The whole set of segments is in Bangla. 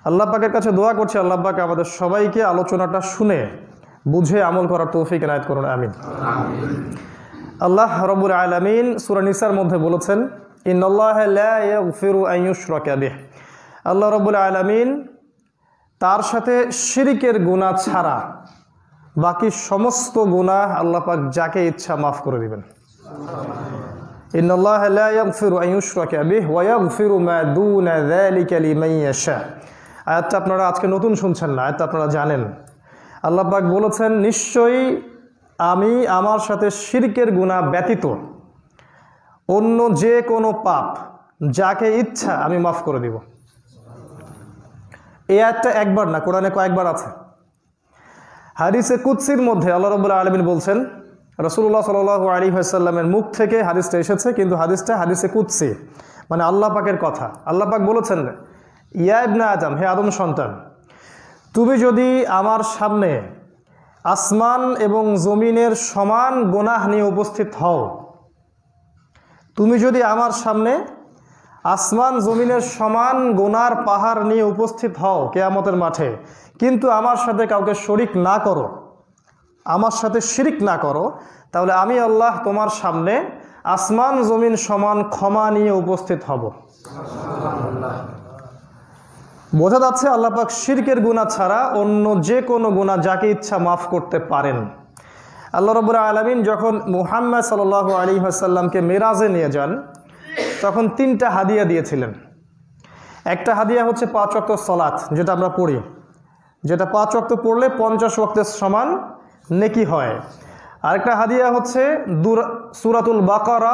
আল্লাহ পাকের কাছে দোয়া করছি আল্লাহ পাক আমাদের সবাইকে আলোচনাটা শুনে বুঝে আমল করার তৌফিক এনায়েত করুন, আমিন। আল্লাহ রাব্বুল আলামিন সূরা নিসার মধ্যে বলেছেন, ইন্নাল্লাহা লা ইয়াগফিরু আন ইউশরাকা বিহি। আল্লাহ রাব্বুল আলামিন তার সাথে শিরকের গুনাহ ছাড়া বাকি সমস্ত গুনাহ আল্লাহ পাক যাকে ইচ্ছা মাফ করে দিবেন। ইন্নাল্লাহা লা ইয়াগফিরু আন ইউশরাকা বিহি ওয়া ইয়াগফিরু মা দুনা যালিকা লিমান ইয়াশা। আয়াতটা আপনারা আজকে নতুন শুনছেন না, আয়াতটা আপনারা জানেন। আল্লাহ পাক বলেছেন, নিশ্চয়ই আমি আমার সাথে শিরকের গুনাহ ব্যতীত অন্য যে কোনো পাপ যাকে ইচ্ছা আমি মাফ করে দিব। এই আয়াতটা একবার না, কোরআনে কয়েকবার আছে। হাদিসে কুদসির মধ্যে আল্লাহ রাব্বুল আলামিন বলছেন, রাসূলুল্লাহ সাল্লাল্লাহু আলাইহি ওয়াসাল্লামের মুখ থেকে হাদিসটা এসেছে, কিন্তু হাদিসটা হাদিসে কুদসি, মানে আল্লাহ পাকের কথা। আল্লাহ পাক বলেছেন, ইয়া ইবনে আদম, হে আদম সন্তান, তুমি যদি আমার সামনে আসমান এবং জমিনের সমান গুনাহ নিয়ে উপস্থিত হও, তুমি যদি আমার সামনে আসমান জমিনের সমান গুনার পাহাড় নিয়ে উপস্থিত হও কিয়ামতের মাঠে, কিন্তু আমার সাথে কাউকে শরিক না করো, আমার সাথে শিরিক না করো, তাহলে আমি আল্লাহ তোমার সামনে আসমান জমিন সমান ক্ষমা নিয়ে উপস্থিত হব। বোঝা যাচ্ছে আল্লাহ পাক শিরকের গুনাহ ছাড়া অন্য যে কোনো গুনাহ যাকে ইচ্ছা মাফ করতে পারেন। আল্লাহ রাব্বুল আলামিন যখন মুহাম্মদ সাল্লাল্লাহু আলাইহি ওয়াসাল্লামকে মেরাজে নিয়ে যান, তখন 3টা হাদিয়া দিয়েছিলেন। একটা হাদিয়া হচ্ছে 5 ওয়াক্ত সালাত, যেটা আমরা পড়ি, যেটা 5 ওয়াক্ত পড়লে 50 ওয়াক্তের সমান নেকি হয়। আরেকটা হাদিয়া হচ্ছে সূরাতুল বাকারা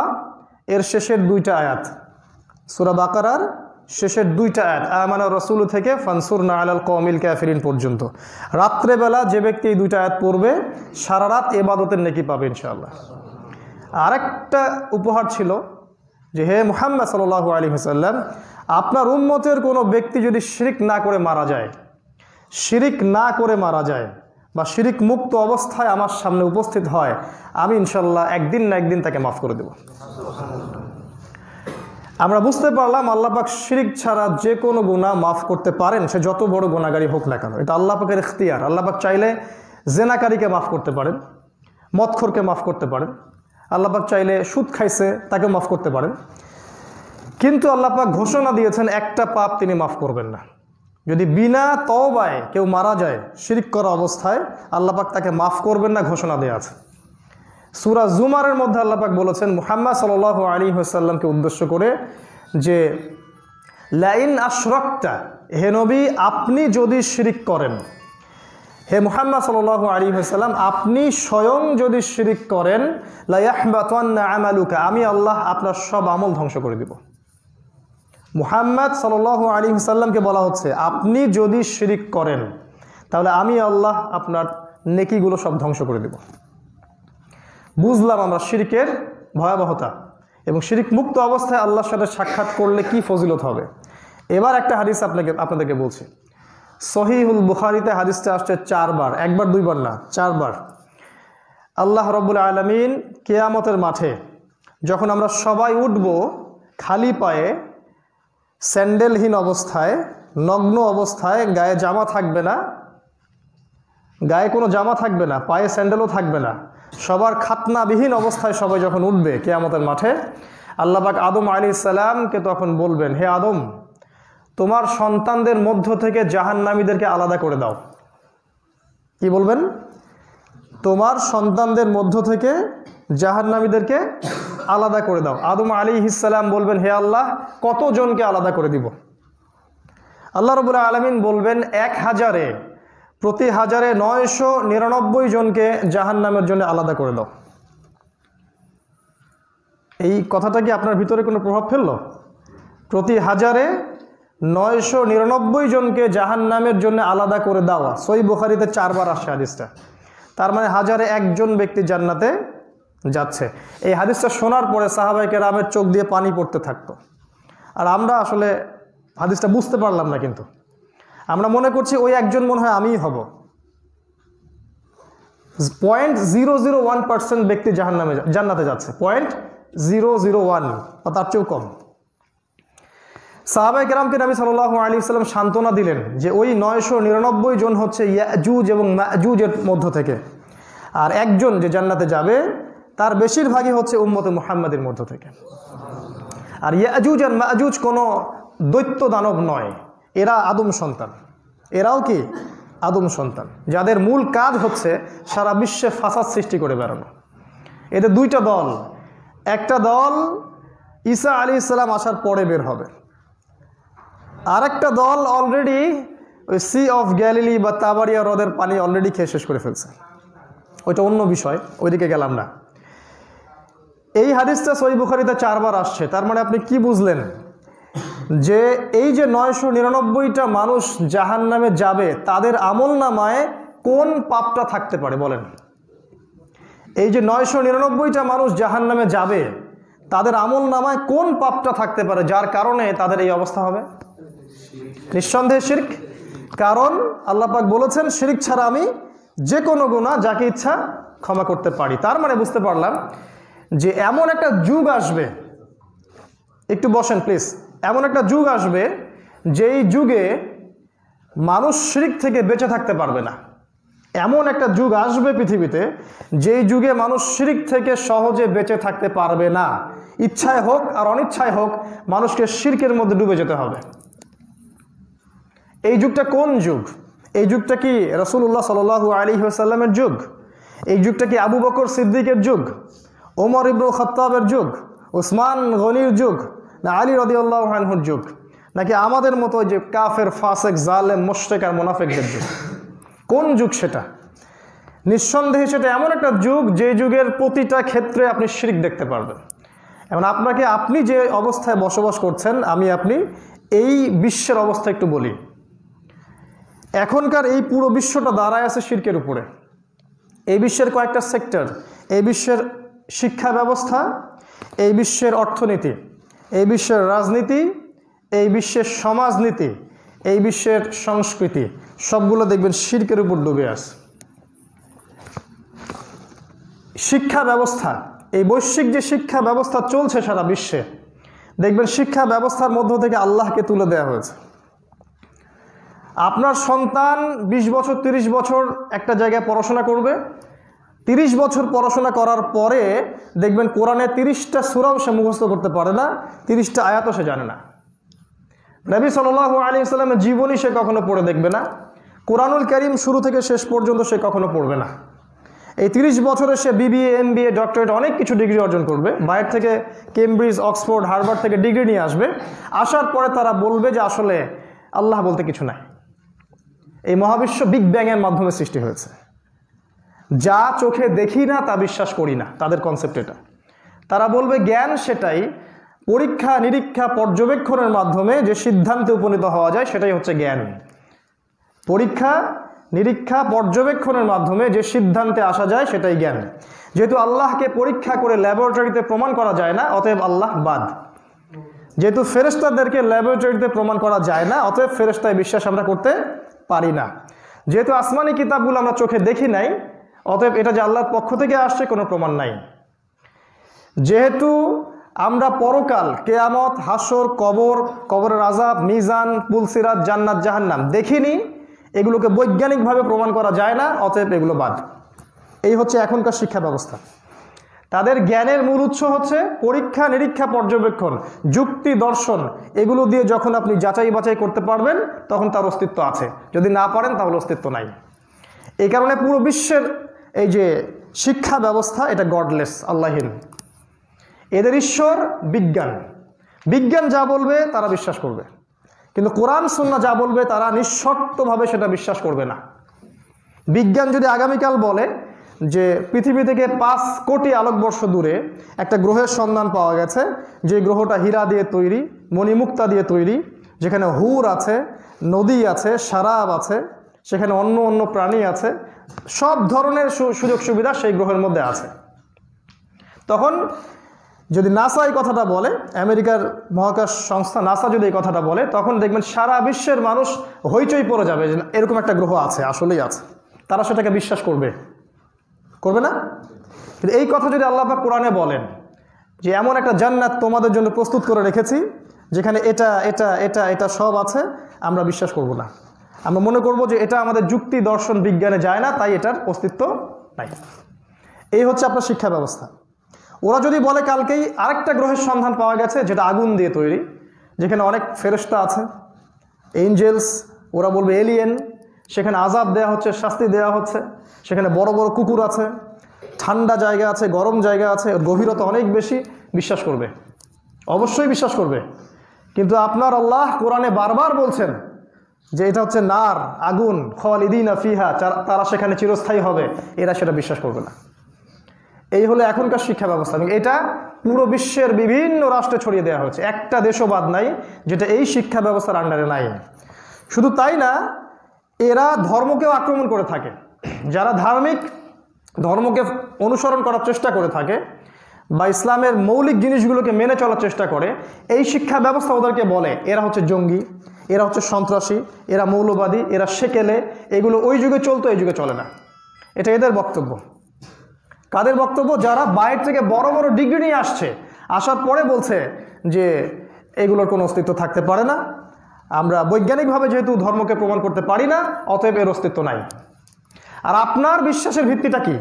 এর শেষের 2টা আয়াত, সূরা বাকারার শেষের 2টা আয়াত, আমানা রাসূল থেকে ফানসুরনা আলাল কওমিল কাফিরিন পর্যন্ত। রাত্রেবেলা যে ব্যক্তি এই 2টা আয়াত পড়বে, সারা রাত ইবাদতের নেকি পাবে ইনশাআল্লাহ। আরেকটা উপহার ছিল যে, হে মুহাম্মদ সাল্লাল্লাহু আলাইহি ওয়াসাল্লাম, আপনার উম্মতের কোনো ব্যক্তি যদি শিরিক না করে মারা যায়, শিরিক না করে মারা যায় বা শিরিক মুক্ত অবস্থায় আমার সামনে উপস্থিত হয়, আমি ইনশাআল্লাহ একদিন না একদিন তাকে মাফ করে দেব। আমরা বুঝতে পারলাম আল্লাহ পাক শিরিক ছাড়া যে কোনো গুনাহ মাফ করতে পারেন, সে যত বড় গুনাহগারী হোক না কেন। এটা আল্লাহ পাকের ইখতিয়ার। আল্লাহ পাক চাইলে জেনাকারীকে মাফ করতে পারেন, মদখোরকে মাফ করতে পারেন, আল্লাহ পাক চাইলে সুদ খাইছে তাকে মাফ করতে পারেন। কিন্তু আল্লাহ পাক ঘোষণা দিয়েছেন একটা পাপ তিনি মাফ করবেন না। যদি বিনা তওবায় কেউ মারা যায় শিরিক করা অবস্থায়, আল্লাহ পাক তাকে মাফ করবেন না, ঘোষণা দেওয়া আছে। সূরা জুমারের মধ্যে আল্লাহ পাক বলেছেন মুহাম্মদ সাল্লাল্লাহু আলাইহি ওয়াসাল্লামকে উদ্দেশ্য করে যে, লাইন আশরাকতা, হে নবী আপনি যদি শিরিক করেন, হে মুহাম্মদ সাল্লাল্লাহু আলাইহি ওয়াসাল্লাম আপনি স্বয়ং যদি শিরিক করেন, লা ইয়াহবাতান্না আমালুকা, আমি আল্লাহ আপনার সব আমল ধ্বংস করে দিব। মুহাম্মদ সাল্লাল্লাহু আলাইহি ওয়াসাল্লামকে বলা হচ্ছে, আপনি যদি শিরিক করেন তাহলে আমি আল্লাহ আপনার নেকিগুলো সব ধ্বংস করে দেব। বুঝলাম আমরা শিরিকের ভয়াবহতা এবং শিরিক মুক্ত অবস্থায় আল্লাহর সাথে সাক্ষাৎ করলে কি ফজিলত হবে। এবার একটা হাদিস আপনাদেরকে বলছি। সহিহুল বুখারীতে হাদিসটা আসছে 4 বার, একবার 2 বার না, 4 বার। আল্লাহ রাব্বুল আলামিন কিয়ামতের মাঠে যখন আমরা সবাই উঠব খালি পায়ে, স্যান্ডেলহীন অবস্থায়, নগ্ন অবস্থায়, গায়ে জামা থাকবে না, গায়ে কোনো জামা থাকবে না, পায়ে স্যান্ডেলও থাকবে না, সবার খাতনাবিহীন অবস্থায় সবাই যখন উঠবে কিয়ামতের মাঠে, আল্লাহ পাক আদম আলাইহিস সালামকে তখন বলবেন, হে আদম, তোমার সন্তানদের মধ্য থেকে জাহান্নামীদেরকে আলাদা করে দাও। কি বলবেন? তোমার সন্তানদের মধ্য থেকে জাহান্নামীদেরকে আলাদা করে দাও। আদম আলাইহিস সালাম বলবেন, হে আল্লাহ, কতজনকে আলাদা করে দিব? আল্লাহ রাব্বুল আলামিন বলবেন, 1000-এ, প্রতি 1000-এ 999 জনকে জাহান্নামের জন্য আলাদা করে দাও। এই কথাটা কি আপনার ভিতরে কোনো প্রভাব ফেললো? প্রতি 1000-এ 999 জনকে জাহান্নামের জন্য আলাদা করে দেওয়া। সহিহ বুখারীতে 4 বার আসে হাদিসটা। তার মানে 1000-এ 1 জন ব্যক্তি জান্নাতে যাচ্ছে। এই হাদিসটা শোনার পরে সাহাবায়ে কেরামের চোখ দিয়ে পানি পড়তে থাকতো। আর আমরা আসলে হাদিসটা বুঝতে পারলাম না, কিন্তু আমরা মনে করছি ওই একজন মনে হয় আমিই হব। 0.001% ব্যক্তি জান্নাতে যাচ্ছে, 0.001 বা তার চেয়েও কম। সাহাবায়ে কেরামকে নবী সাল্লাল্লাহু আলাইহি ওয়াসাল্লাম সান্ত্বনা দিলেন যে ওই 999 জন হচ্ছে ইয়াজুজ এবং মাজুজের মধ্য থেকে, আর একজন যে জান্নাতে যাবে তার বেশিরভাগই হচ্ছে উম্মতে মুহাম্মাদের মধ্য থেকে। আর ইয়াজুজ আর মাজুজ কোনো দৈত্য দানব নয়, এরা আদম সন্তান। এরাও কি আদম সন্তান, যাদের মূল কাজ হচ্ছে সারা বিশ্বে ফাসাদ সৃষ্টি করে বেড়ানো। এদের দুইটা দল, একটা দল ঈসা আলাইহিস সালাম আসার পরে বের হবে, আর একটা দল অলরেডি ওই সি অফ গ্যালিলি বা তাবারিয়া হ্রদের পানি অলরেডি খেয়ে শেষ করে ফেলছে। ওইটা অন্য বিষয়, ওইদিকে গেলাম না। এই হাদিসটা সহিহ বুখারীতে 4 বার আসছে। তার মানে আপনি কি বুঝলেন যে এই যে 999টা মানুষ জাহান্নামে যাবে, তাদের আমলনামায় কোন পাপটা থাকতে পারে বলেন? এই যে 999টা মানুষ জাহান্নামে যাবে, তাদের আমলনামায় কোন পাপটা থাকতে পারে যার কারণে তাদের এই অবস্থা হবে? নিঃসন্দেহে শিরক। কারণ আল্লাহ পাক বলেছেন শিরক ছাড়া আমি যে কোনো গুনাহ যাকে ইচ্ছা ক্ষমা করতে পারি। তার মানে বুঝতে পারলাম যে এমন একটা যুগ আসবে, একটু বসেন প্লিজ, এমন একটা যুগ আসবে যেই যুগে মানুষ শিরক থেকে বেঁচে থাকতে পারবে না। এমন একটা যুগ আসবে পৃথিবীতে যেই যুগে মানুষ শিরক থেকে সহজে বেঁচে থাকতে পারবে না। ইচ্ছায় হোক আর অনিচ্ছায় হোক মানুষকে শিরকের মধ্যে ডুবে যেতে হবে। এই যুগটা কোন যুগ? এই যুগটা কি রাসূলুল্লাহ সাল্লাল্লাহু আলাইহি ওয়াসাল্লামের যুগ? এই যুগটা কি আবু বকর সিদ্দিকের যুগ, ওমর ইবনে খাত্তাবের যুগ, উসমান গনির যুগ, না আলী রাদিয়াল্লাহু আনহুর যুগ, নাকি আমাদের মতো যে কাফের, ফাসেক, জালেম, মুশরিক আর মুনাফিকদের যুগ? কোন যুগ সেটা? নিঃসন্দেহে সেটা এমন একটা যুগ যে যুগের প্রতিটা ক্ষেত্রে আপনি শিরক দেখতে পারবেন। এখন আপনাকে, আপনি যে অবস্থায় বসবাস করছেন, আপনি এই বিশ্বের অবস্থা একটু বলি। এখনকার এই পুরো বিশ্বটা দাঁড়ায় আছে শিরকের উপরে। এই বিশ্বের কয়েকটা সেক্টর, এই বিশ্বের শিক্ষা ব্যবস্থা, এই বিশ্বের অর্থনীতি, এই বিশ্বের রাজনীতি, এই বিশ্বের সমাজনীতি, এই বিশ্বের সংস্কৃতি, সবগুলো দেখবেন শিরকের উপর ডুবে আছে। শিক্ষা ব্যবস্থা, এই বৈশ্বিক যে শিক্ষা ব্যবস্থা চলছে সারা বিশ্বে, দেখবেন শিক্ষা ব্যবস্থার মধ্য থেকে আল্লাহকে তুলে দেওয়া হয়েছে। আপনার সন্তান 20 বছর 30 বছর একটা জায়গায় পড়াশোনা করবে, 30 বছর পড়াশোনা করার পরে দেখবেন কোরআনে 30টা সূরাও সে মুখস্থ করতে পারে না, 30টা আয়াতও সে জানে না। নবী সাল্লাল্লাহু আলাইহি ওয়াসাল্লামের জীবনী সে কখনো পড়ে দেখবে না, কোরআনুল কারীম শুরু থেকে শেষ পর্যন্ত সে কখনো পড়বে না। এই 30 বছরে সে বিবিএ, এমবিএ, ডক্টরেট অনেক কিছু ডিগ্রি অর্জন করবে, বাইরে থেকে কেমব্রিজ, অক্সফোর্ড, হার্ভার্ড থেকে ডিগ্রি নিয়ে আসবে। আসার পরে তারা বলবে যে আসলে আল্লাহ বলতে কিছু নাই, এই মহাবিশ্ব বিগ ব্যাংয়ের মাধ্যমে সৃষ্টি হয়েছে, যা চোখে দেখি না তা বিশ্বাস করি না, তাদের কনসেপ্ট এটা। তারা বলবে জ্ঞান সেটাই, পরীক্ষা নিরীক্ষা পর্যবেক্ষণের মাধ্যমে যে সিদ্ধান্তে উপনীত হওয়া যায় সেটাই হচ্ছে জ্ঞান। পরীক্ষা নিরীক্ষা পর্যবেক্ষণের মাধ্যমে যে সিদ্ধান্তে আসা যায় সেটাই জ্ঞান। যেহেতু আল্লাহকে পরীক্ষা করে ল্যাবরেটরিতে প্রমাণ করা যায় না, অতএব আল্লাহ বাদ। যেহেতু ফেরেশতাদেরকে ল্যাবরেটরিতে প্রমাণ করা যায় না, অতএব ফেরেশতায় বিশ্বাস আমরা করতে পারি না। যেহেতু আসমানি কিতাবগুলো আমরা চোখে দেখি নাই, অতএব এটা যে আল্লাহর পক্ষ থেকে আসছে কোনো প্রমাণ নাই। যেহেতু আমরা পরকাল, কিয়ামত, হাসর, কবর, কবরের আযাব, মিজান, পুলসিরাত, জান্নাত, জাহান্নাম দেখিনি, এগুলোকে বৈজ্ঞানিকভাবে প্রমাণ করা যায় না, অতএব এগুলো বাদ। এই হচ্ছে এখনকার শিক্ষা ব্যবস্থা। তাদের জ্ঞানের মূল উৎস হচ্ছে পরীক্ষা নিরীক্ষা পর্যবেক্ষণ, যুক্তি, দর্শন। এগুলো দিয়ে যখন আপনি যাচাই বাছাই করতে পারবেন তখন তার অস্তিত্ব আছে, যদি না পারেন তাহলে অস্তিত্ব নাই। এই কারণে পুরো বিশ্বের এই যে শিক্ষা ব্যবস্থা এটা গডলেস, আল্লাহহীন। এদের ঈশ্বর বিজ্ঞান, বিজ্ঞান যা বলবে তারা বিশ্বাস করবে, কিন্তু কোরআন সুন্নাহ যা বলবে তারা নিঃশর্তভাবে সেটা বিশ্বাস করবে না। বিজ্ঞান যদি আগামীকাল বলে যে পৃথিবী থেকে 5 কোটি আলোকবর্ষ দূরে একটা গ্রহের সন্ধান পাওয়া গেছে, যে গ্রহটা হীরা দিয়ে তৈরি, মণিমুক্তা দিয়ে তৈরি, যেখানে হুর আছে, নদী আছে, সারাব আছে, সেখানে অন্য অন্য প্রাণী আছে, সব ধরনের সুযোগ সুবিধা সেই গ্রহের মধ্যে আছে, তখন যদি নাসা এই কথাটা বলে, আমেরিকার মহাকাশ সংস্থা নাসা যদি এই কথাটা বলে, তখন দেখবেন সারা বিশ্বের মানুষ হইচই পড়ে যাবে যে এরকম একটা গ্রহ আছে, আসলেই আছে। তারা সেটাকে বিশ্বাস করবে, করবে না? কিন্তু এই কথা যদি আল্লাহ পাক কোরআনে বলেন যে এমন একটা জান্নাত তোমাদের জন্য প্রস্তুত করে রেখেছি যেখানে এটা এটা এটা এটা সব আছে, আমরা বিশ্বাস করব না। আমরা মনে করব যে এটা আমাদের যুক্তি দর্শন বিজ্ঞানে যায় না, তাই এটার অস্তিত্ব নাই। এই হচ্ছে আপনার শিক্ষা ব্যবস্থা। ওরা যদি বলে কালকেই আরেকটা গ্রহের সন্ধান পাওয়া গেছে যেটা আগুন দিয়ে তৈরি, যেখানে অনেক ফেরেশতা আছে, এঞ্জেলস, ওরা বলবে এলিয়েন, সেখানে আযাব দেওয়া হচ্ছে, শাস্তি দেওয়া হচ্ছে, সেখানে বড় বড় কুকুর আছে, ঠান্ডা জায়গা আছে, গরম জায়গা আছে, গভীরতা অনেক বেশি, বিশ্বাস করবে, অবশ্যই বিশ্বাস করবে। কিন্তু আপনার আল্লাহ কোরআনে বারবার বলছেন যে এটা হচ্ছে নার, আগুন, খালিদিনা ফিহা, তারা সেখানে চিরস্থায়ী হবে, এরা সেটা বিশ্বাস করবে না। এই হলো এখনকার শিক্ষা ব্যবস্থা। এটা পুরো বিশ্বের বিভিন্ন রাষ্ট্রে ছড়িয়ে দেওয়া হয়েছে, একটা দেশও বাদ নাই যেটা এই শিক্ষা ব্যবস্থার আন্ডারে নাই। শুধু তাই না, এরা ধর্মকেও আক্রমণ করে থাকে। যারা ধার্মিক ধর্মকে অনুসরণ করার চেষ্টা করে থাকে বা ইসলামের মৌলিক জিনিসগুলোকে মেনে চলার চেষ্টা করে, এই শিক্ষা ব্যবস্থা ওদেরকে বলে এরা হচ্ছে জঙ্গি, এরা হচ্ছে সন্ত্রাসী, এরা মৌলবাদী, এরা সেকেলে, এগুলো ওই যুগে চলতো, এই যুগে চলে না। এটা এদের বক্তব্য। কাদের বক্তব্য? যারা বাইরে থেকে বড় বড় ডিগ্রি নিয়ে আসছে, আসার পরে বলছে যে এগুলোর কোনো অস্তিত্ব থাকতে পারে না, আমরা বৈজ্ঞানিকভাবে যেহেতু ধর্মকে প্রমাণ করতে পারি না, অতএব এর অস্তিত্ব নাই। আর আপনার বিশ্বাসের ভিত্তিটা কি?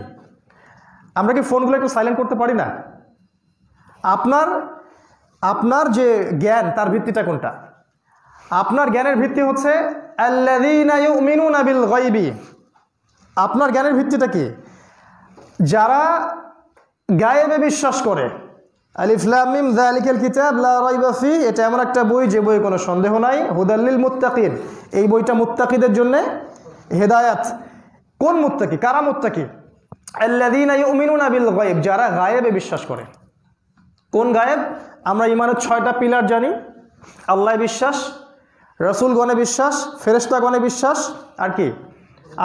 আমরা কি ফোনগুলো একটু সাইলেন্ট করতে পারি না? আপনার যে জ্ঞান, তার ভিত্তিটা কোনটা? আপনার জ্ঞানের ভিত্তি হচ্ছে আল্লাযীনা ইউমিনুনা বিল গায়বি। আপনার জ্ঞানের ভিত্তিটা কি? যারা গায়েবে বিশ্বাস করে, আলিফ লাম মিম যালিকাল কিতাব লা রাইবা ফি, এটা এমন একটা বই যে বইয়ে কোনো সন্দেহ নাই, হুদাল লিল মুত্তাকিন, এই বইটা মুত্তাকিদের জন্য হেদায়াত। কোন মুত্তাকি? কারা মুত্তাকি? আল্লাযীনা ইউমিনুনা বিল গায়ব, যারা গায়েবে বিশ্বাস করে। কোন গায়েব? আমরা ইমানের 6টা পিলার জানি। আল্লাহ বিশ্বাস, রাসূলগণে বিশ্বাস, ফেরেশতাগণে বিশ্বাস, আর কি?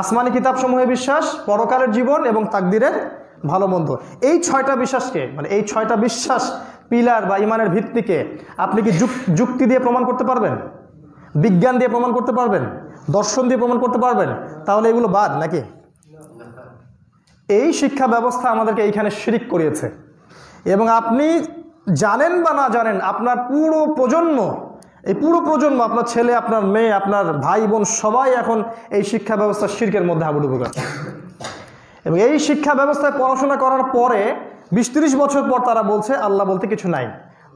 আসমানি কিতাবসমূহে বিশ্বাস, পরকালের জীবন এবং তাকদিরের ভালো মন্দ। এই 6টা বিশ্বাসকে, মানে এই 6টা বিশ্বাস পিলার বা ইমানের ভিত্তিকে আপনি কি যুক্তি দিয়ে প্রমাণ করতে পারবেন? বিজ্ঞান দিয়ে প্রমাণ করতে পারবেন? দর্শন দিয়ে প্রমাণ করতে পারবেন? তাহলে এগুলো বাদ নাকি? এই শিক্ষা ব্যবস্থা আমাদেরকে এইখানে শিরিক করিয়েছে। এবং আপনি জানেন বা না জানেন, আপনার পুরো প্রজন্ম, এই পুরো প্রজন্ম, আপনার ছেলে, আপনার মেয়ে, আপনার ভাই বোন, সবাই এখন এই শিক্ষা ব্যবস্থা শিরকের মধ্যে হাবুডুবু করছে। এবং এই শিক্ষা ব্যবস্থায় পড়াশোনা করার পরে 20-30 বছর পর তারা বলছে আল্লাহ বলতে কিছু নাই,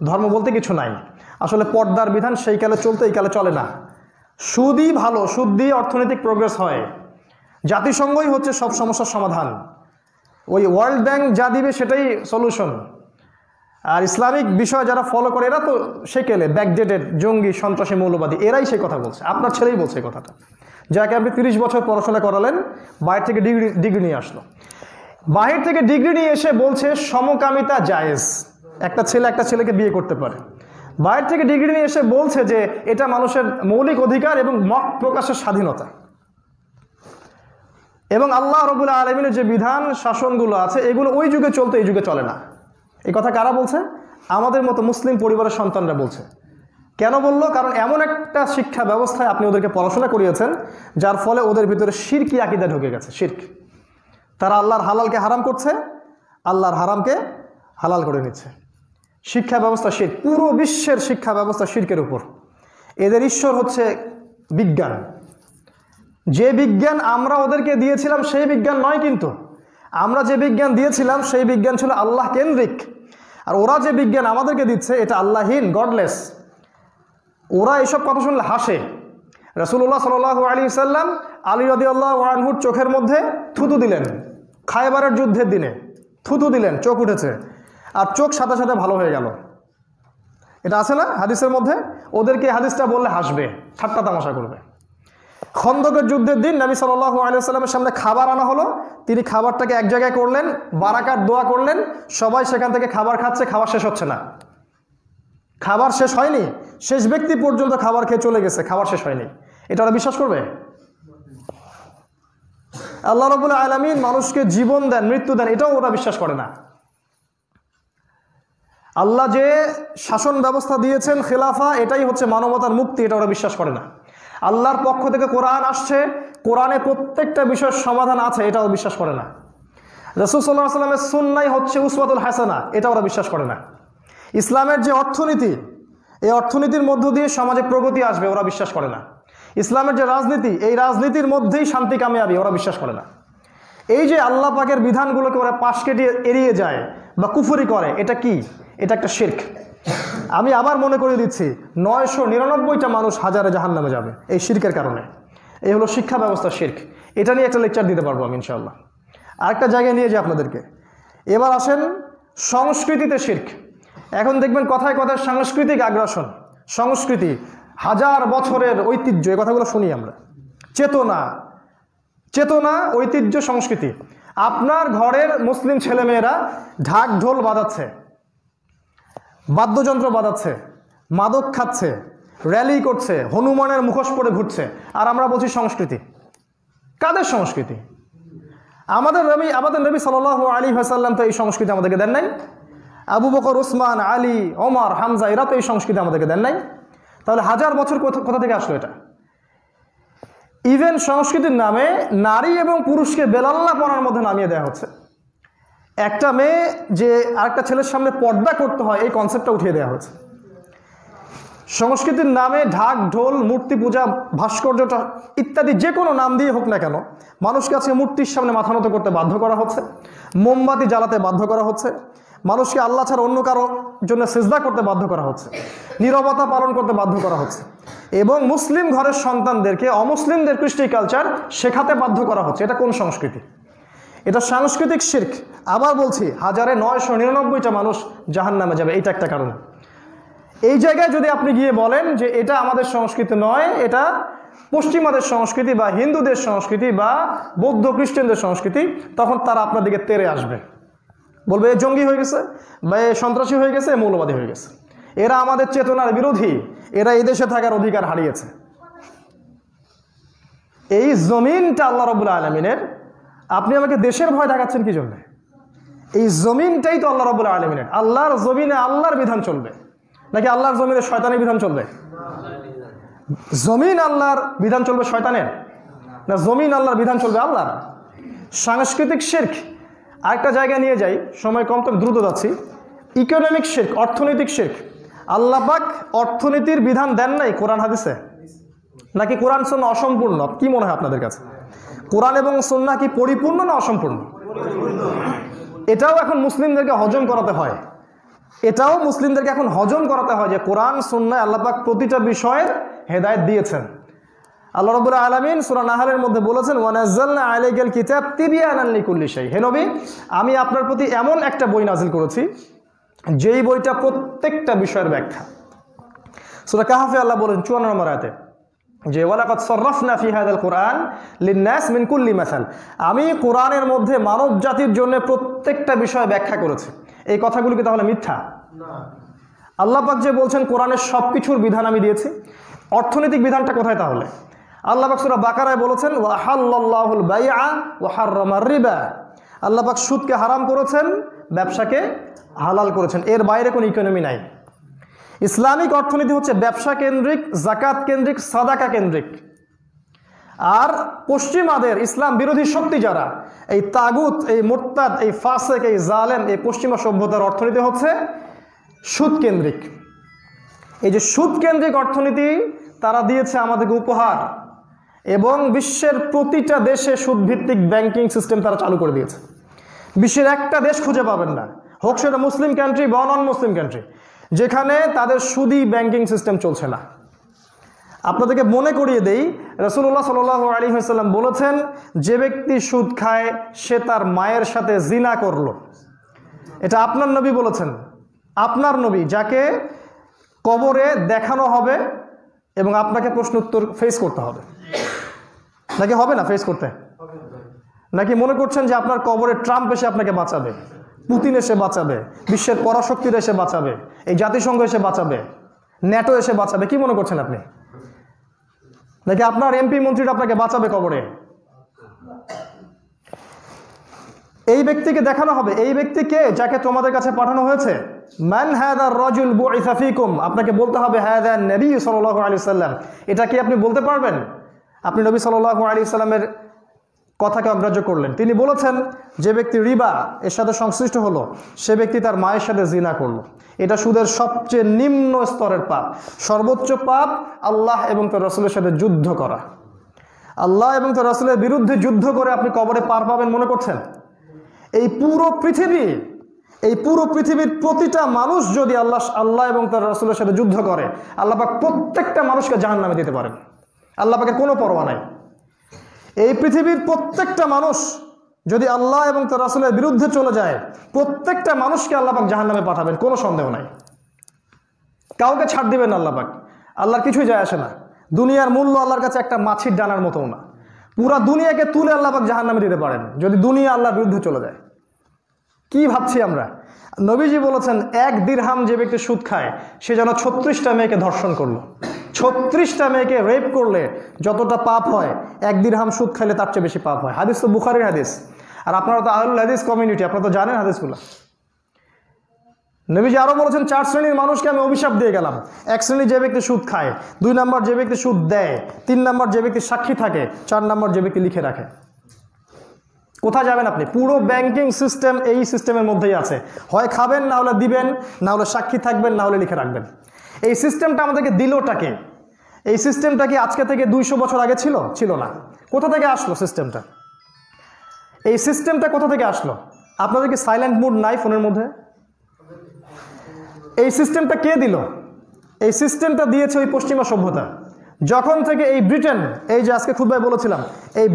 ধর্ম বলতে কিছু নাই। আসলে পর্দার বিধান সেই কালে চলতো, এই কালে চলে না। সুদই ভালো, সুদ দিয়ে অর্থনৈতিক প্রোগ্রেস হয়। জাতিসংঘই হচ্ছে সব সমস্যার সমাধান। ওই ওয়ার্ল্ড ব্যাংক যা দিবে সেটাই সলিউশন। আর ইসলামিক বিষয় যারা ফলো করে এরা তো সেকেলে, ব্যাকডেটেড, জঙ্গি, সন্ত্রাসী, মৌলবাদী, এরাই সেই কথা বলছে। আপনার ছেলেই বলছে এই কথাটা, যাকে আপনি 30 বছর পড়াশোনা করালেন, বাইরে থেকে ডিগ্রি নিয়ে আসলো, বাহির থেকে ডিগ্রি নিয়ে এসে বলছে সমকামিতা জায়েজ, একটা ছেলে একটা ছেলেকে বিয়ে করতে পারে। বাইরে থেকে ডিগ্রি নিয়ে এসে বলছে যে এটা মানুষের মৌলিক অধিকার এবং মত প্রকাশের স্বাধীনতা। এবং আল্লাহ রাব্বুল আলামিনের যে বিধান শাসনগুলো আছে, এগুলো ওই যুগে চলতো, এই যুগে চলে না। এই কথা কারা বলছে? আমাদের মতো মুসলিম পরিবারের সন্তানরা বলছে। কেন বললো? কারণ এমন একটা শিক্ষা ব্যবস্থায় আপনি ওদেরকে পড়াশোনা করিয়েছেন, যার ফলে ওদের ভিতরে শিরকি আকীদা ঢুকে গেছে। শিরক, তারা আল্লাহর হালালকে হারাম করছে, আল্লাহর হারামকে হালাল করে নিচ্ছে। শিক্ষা ব্যবস্থা শিরক, পুরো বিশ্বের শিক্ষা ব্যবস্থা শিরকের উপর। এদের ঈশ্বর হচ্ছে বিজ্ঞান। যে বিজ্ঞান আমরা ওদেরকে দিয়েছিলাম সেই বিজ্ঞান নয়, কিন্তু আমরা যে বিজ্ঞান দিয়েছিলাম সেই বিজ্ঞান ছিল আল্লাহ কেন্দ্রিক। আর ওরা যে বিজ্ঞান আমাদেরকে দিচ্ছে এটা আল্লাহহীন, গডলেস। ওরা এসব কথা শুনলে হাসে। রাসূলুল্লাহ সাল্লাল্লাহু আলাইহি ওয়াসাল্লাম আলী রাদিয়াল্লাহু আনহুর চোখের মধ্যে থুতু দিলেন, খায়বারের যুদ্ধের দিনে থুতু দিলেন, চোখ উঠেছে, আর চোখ সাথে সাথে ভালো হয়ে গেল। এটা আছে না হাদিসের মধ্যে? ওদেরকে হাদিসটা বললে হাসবে, ঠাট্টা তামাশা করবে। খন্দকের যুদ্ধের দিন নবী সাল্লাল্লাহু আলাইহি ওয়াসাল্লামের সামনে খাবার আনা হলো, তিনি খাবারটাকে এক জায়গায় করলেন, বারাকাত দোয়া করলেন, সবাই সেখান থেকে খাবার খাচ্ছে, খাবার শেষ হচ্ছে না। খাবার শেষ হয়নি, শেষ ব্যক্তি পর্যন্ত খাবার খেয়ে চলে গেছে, খাবার শেষ হয়নি। এটা ওরা বিশ্বাস করবে? আল্লাহ রাব্বুল আলামিন মানুষকে জীবন দেন, মৃত্যু দেন, এটাও ওরা বিশ্বাস করে না। আল্লাহ যে শাসন ব্যবস্থা দিয়েছেন খেলাফা, এটাই হচ্ছে মানবতার মুক্তি, এটা ওরা বিশ্বাস করে না। আল্লাহর পক্ষ থেকে কোরআন আসছে, কোরআনে প্রত্যেকটা বিষয়ের সমাধান আছে, এটাও বিশ্বাস করে না। রাসূল সাল্লাল্লাহু আলাইহি ওয়াসাল্লামের সুন্নাহ হচ্ছে উসওয়াতুল হাসানা, এটা ওরা বিশ্বাস করে না। ইসলামের যে অর্থনীতি, এই অর্থনীতির মধ্য দিয়ে সমাজে প্রগতি আসবে ওরা বিশ্বাস করে না। ইসলামের যে রাজনীতি, এই রাজনীতির মধ্যেই শান্তি কামিয়াবি ওরা বিশ্বাস করে না। এই যে আল্লাহ পাকের বিধানগুলোকে ওরা পাশ কেটিয়ে এড়িয়ে যায় বা কুফরি করে, এটা কি? এটা একটা শিরক। আমি আবার মনে করে দিচ্ছি, 999টা মানুষ হাজারে জাহান্নামে যাবে এই শিরকের কারণে। এই হলো শিক্ষা ব্যবস্থা শিরক। এটা নিয়ে একটা লেকচার দিতে পারবো আমি ইনশাআল্লাহ। আরেকটা জায়গায় নিয়ে যাই আপনাদেরকে। এবার আসেন সংস্কৃতিতে শিরক। এখন দেখবেন কথায় কথায় সাংস্কৃতিক আগ্রাসন, সংস্কৃতি, হাজার বছরের ঐতিহ্য, এই কথাগুলো শুনি আমরা। চেতনা, ঐতিহ্য, সংস্কৃতি। আপনার ঘরের মুসলিম ছেলেমেয়েরা ঢাক ঢোল বাজাচ্ছে, বাদ্যযন্ত্র বাজাচ্ছে, মাদক খাচ্ছে, র্যালি করছে, হনুমানের মুখোশ পরে ঘুরছে, আর আমরা বলছি সংস্কৃতি। কাদের সংস্কৃতি? আমাদের নবী সাল্লাল্লাহু আলাইহি ওয়াসাল্লাম তো এই সংস্কৃতি আমাদেরকে দেন নাই। আবু বকর, উসমান, আলী, ওমর, হামজা এরা তো এই সংস্কৃতি আমাদেরকে দেন নাই। তাহলে হাজার বছর কোথা থেকে আসলো এটা? ইভেন সংস্কৃতির নামে নারী এবং পুরুষকে বেলাল্লা পরার মধ্যে নামিয়ে দেওয়া হচ্ছে। একটা মেয়ে যে আরেকটা ছেলের সামনে পর্দা করতে হয়, এই কনসেপ্টটা উঠিয়ে দেওয়া হয়েছে। সংস্কৃতির নামে ঢাক ঢোল, মূর্তি পূজা, ভাস্কর্যটা ইত্যাদি যে কোনো নাম দিয়ে হোক না কেন, মানুষকে আজকে মূর্তির সামনে মাথা নত করতে বাধ্য করা হচ্ছে, মোমবাতি জ্বালাতে বাধ্য করা হচ্ছে, মানুষকে আল্লাহ ছাড়া অন্য কারো জন্য সিজদা করতে বাধ্য করা হচ্ছে, নীরবতা পালন করতে বাধ্য করা হচ্ছে, এবং মুসলিম ঘরের সন্তানদেরকে অমুসলিমদের কৃষ্টি কালচার শেখাতে বাধ্য করা হচ্ছে। এটা কোন সংস্কৃতি? এটা সাংস্কৃতিক শিরক। আবার বলছি, হাজারে 999টা মানুষ জাহান্নামে যাবে, এইটা একটা কারণ। এই জায়গায় যদি আপনি গিয়ে বলেন যে এটা আমাদের সংস্কৃতি নয়, এটা পশ্চিমাদের সংস্কৃতি বা হিন্দুদের সংস্কৃতি বা বৌদ্ধ খ্রিস্টানদের সংস্কৃতি, তখন তারা আপনার দিকে তেড়ে আসবে, বলবে এ জঙ্গি হয়ে গেছে, বা এ সন্ত্রাসী হয়ে গেছে, মৌলবাদী হয়ে গেছে, এরা আমাদের চেতনার বিরোধী, এরা এই দেশে থাকার অধিকার হারিয়েছে। এই জমিনটা আল্লাহ রাব্বুল আলামিনের। আপনি আমাকে দেশের ভয় দেখাচ্ছেন কি জন্য? এই জমিনটাই তো আল্লাহ রাব্বুল আলামিনের। আল্লাহর জমিনে আল্লাহর বিধান চলবে নাকি আল্লাহর জমিনে শয়তানের বিধান চলবে? জমিন আল্লাহর বিধান চলবে শয়তানের, না জমিন আল্লাহর বিধান চলবে আল্লাহর? সাংস্কৃতিক শিরক। আরেকটা জায়গায় নিয়ে যাই, সময় কম, তো দ্রুত যাচ্ছি। ইকোনমিক শিরক, অর্থনৈতিক শিরক। আল্লাহ পাক অর্থনীতির বিধান দেন নাই কোরআন হাদিসে? নাকি কোরআন সুন্নাহ অসম্পূর্ণ? কি মনে হয় আপনাদের কাছে? কোরআন এবং সুন্নাহ কি পরিপূর্ণ না অসম্পূর্ণ? এটাও এখন মুসলিমদেরকে হজম করাতে হয়। এটাও মুসলিমদেরকে এখন হজম করাতে হয় যে কোরআন সুন্নাহ আল্লাহ পাক প্রতিটা বিষয়ের হেদায়েত দিয়েছেন। আল্লাহ রাব্বুল আলামিন সূরা নাহলের মধ্যে বলেছেন, ওয়া নাযালনা আলাইকাল কিতাব তিবয়ানান লিকুল্লি শাই। হে নবী, আমি আপনার প্রতি এমন একটা বই নাজিল করেছি যেই বইটা প্রত্যেকটা বিষয়ের ব্যাখ্যা। সূরা কাহফে আল্লাহ বলেন 54 নম্বর আয়াতে যে ওয়ালাকাদ সাররাফনা ফি হাযাল কুরআন লিন-নাস মিন কুল্লি মাসাল। আমি কোরআনের মধ্যে মানব জাতির জন্য প্রত্যেকটা বিষয় ব্যাখ্যা করেছি। এই কথাগুলো কি তাহলে মিথ্যা? না। আল্লাহ পাক যে বলছেন কোরআনের সবকিছুর বিধান আমি দিয়েছি, অর্থনৈতিক বিধানটা কোথায় তাহলে? আল্লাহ পাক সূরা বাকারায় বলেছেন ওয়া হাল্লাল্লাহুল বাইআ ওয়া হাররামার রিবা। আল্লাহ পাক সুদকে হারাম করেছেন, ব্যবসাকে হালাল করেছেন। এর বাইরে কোনো ইকোনমি নাই। ইসলামিক অর্থনীতি হচ্ছে ব্যবসা কেন্দ্রিক, জাকাত কেন্দ্রিক, সাদাকা কেন্দ্রিক। আর পশ্চিমাদের ইসলাম বিরোধী শক্তি যারা, এই তাগুত, এই মুরতাদ, এই ফাসেক, এই জালেম, এই পশ্চিমা সভ্যতার অর্থনীতি হচ্ছে সুদ কেন্দ্রিক। এই যে সুদ কেন্দ্রিক অর্থনীতি তারা দিয়েছে আমাদেরকে উপহার, এবং বিশ্বের প্রতিটা দেশে সুদভিত্তিক ব্যাংকিং সিস্টেম তারা চালু করে দিয়েছে। বিশ্বের একটা দেশ খুঁজে পাবেন না, হোক সেটা মুসলিম কান্ট্রি বা নন মুসলিম কান্ট্রি, যেখানে তাদের সুদি ব্যাংকিং সিস্টেম চলছে না। আপনাদেরকে মনে করিয়ে দেই, রাসূলুল্লাহ সাল্লাল্লাহু আলাইহি ওয়াসাল্লাম বলেছেন, যে ব্যক্তি সুদ খায় সে তার মায়ের সাথে জিনা করলো। এটা আপনার নবী বলেছেন, আপনার নবী, যাকে কবরে দেখানো হবে এবং আপনাকে প্রশ্ন উত্তর ফেস করতে হবে। নাকি হবে না ফেস করতে? নাকি মনে করছেন যে আপনার কবরে ট্রাম্প এসে আপনাকে বাঁচাবে, পুতিন এসে বাঁচাবে, বিশ্বের পরাশক্তিরা এসে বাঁচাবে, এই জাতিসংঘ এসে বাঁচাবে, ন্যাটো এসে বাঁচাবে? কি মনে করছেন আপনি? নাকি আপনার এমপি মন্ত্রীরা আপনাকে বাঁচাবে কবরে? এই ব্যক্তিকে দেখানো হবে, এই ব্যক্তিকে যাকে তোমাদের কাছে পাঠানো হয়েছে। মান হাযার রাজুল বুইসা ফীকুম, আপনাকে বলতে হবে হাযা নবী সাল্লাল্লাহু আলাইহি ওয়াসাল্লাম। এটা কি আপনি বলতে পারবেন? আপনি নবী সাল্লাল্লাহু আলাইহি ওয়াসাল্লামের কথাকে অগ্রাহ্য করলেন। তিনি বলেছেন যে ব্যক্তি রিবা এর সাথে সংশ্লিষ্ট হলো সে ব্যক্তি তার মায়ের সাথে জিনা করলো। এটা সুদের সবচেয়ে নিম্ন স্তরের পাপ। সর্বোচ্চ পাপ আল্লাহ এবং তার রাসূলের সাথে যুদ্ধ করা। আল্লাহ এবং তার রাসূলের বিরুদ্ধে যুদ্ধ করে আপনি কবরে পার পাবেন মনে করছেন? এই পুরো পৃথিবীর প্রতিটা মানুষ যদি আল্লাহ এবং তার রাসূলের সাথে যুদ্ধ করে, আল্লাহ পাক প্রত্যেকটা মানুষকে জাহান্নামে দিতে পারেন। আল্লাহ পাকের কোনো পরোয়া নাই। এই পৃথিবীর প্রত্যেকটা মানুষ যদি আল্লাহ এবং তার রাসূলের বিরুদ্ধে চলে যায়, প্রত্যেকটা মানুষকে আল্লাহ পাক জাহান্নামে পাঠাবেন, কোনো সন্দেহ নাই। কাউকে ছাড় দিবেন না আল্লাহ পাক। আল্লাহর কিছুই যায় আসে না। দুনিয়ার মূল্য আল্লাহর কাছে একটা মাছির ডানার মতো না। পুরা দুনিয়াকে তুলে আল্লাহ পাক জাহান্নামে দিতে পারেন যদি দুনিয়া আল্লাহর বিরুদ্ধে চলে যায়। কি ভাবছি আমরা? নবীজি বলেছেন 1 দিরহাম যে ব্যক্তি সুদ খায় সে যেন 36টা মেয়েকে ধর্ষণ করলো। 36টা মেয়েকে রেপ করলে যতটা পাপ হয় 1 দিরহাম সুদ খাইলে তার চেয়ে বেশি পাপ হয়। হাদিস তো বুখারীর হাদিস। আর আপনারা তো আহলুল হাদিস কমিউনিটি, আপনারা তো জানেন হাদিসগুলো। নবীজি আরো বলেছেন 4 শ্রেণীর মানুষকে আমি অভিশাপ দিয়ে গেলাম। 1 শ্রেণী যে ব্যক্তি সুদ খায়, 2 নম্বর যে ব্যক্তি সুদ দেয়, 3 নম্বর যে ব্যক্তি সাক্ষী থাকে, 4 নম্বর যে ব্যক্তি লিখে রাখে। কোথায় যাবেন আপনি? পুরো ব্যাংকিং সিস্টেম এই সিস্টেমের মধ্যেই আছে। হয় খাবেন, না হলে দিবেন, না হলে সাক্ষী থাকবেন, না হলে লিখে রাখবেন। এই সিস্টেমটা আমাদেরকে দিলটাকে, এই সিস্টেমটা কি আজকে থেকে 200 বছর আগে ছিল না। কোথা থেকে আসলো সিস্টেমটা? এই সিস্টেমটা কোথা থেকে আসলো? আপনাদের কি সাইলেন্ট মুড নাই ফোনের মধ্যে? এই সিস্টেমটা কে দিল? এই সিস্টেমটা দিয়েছে ওই পশ্চিমা সভ্যতা। যখন থেকে এই ব্রিটেন, এই যে আজকে খুতবায় বলেছিলাম, এই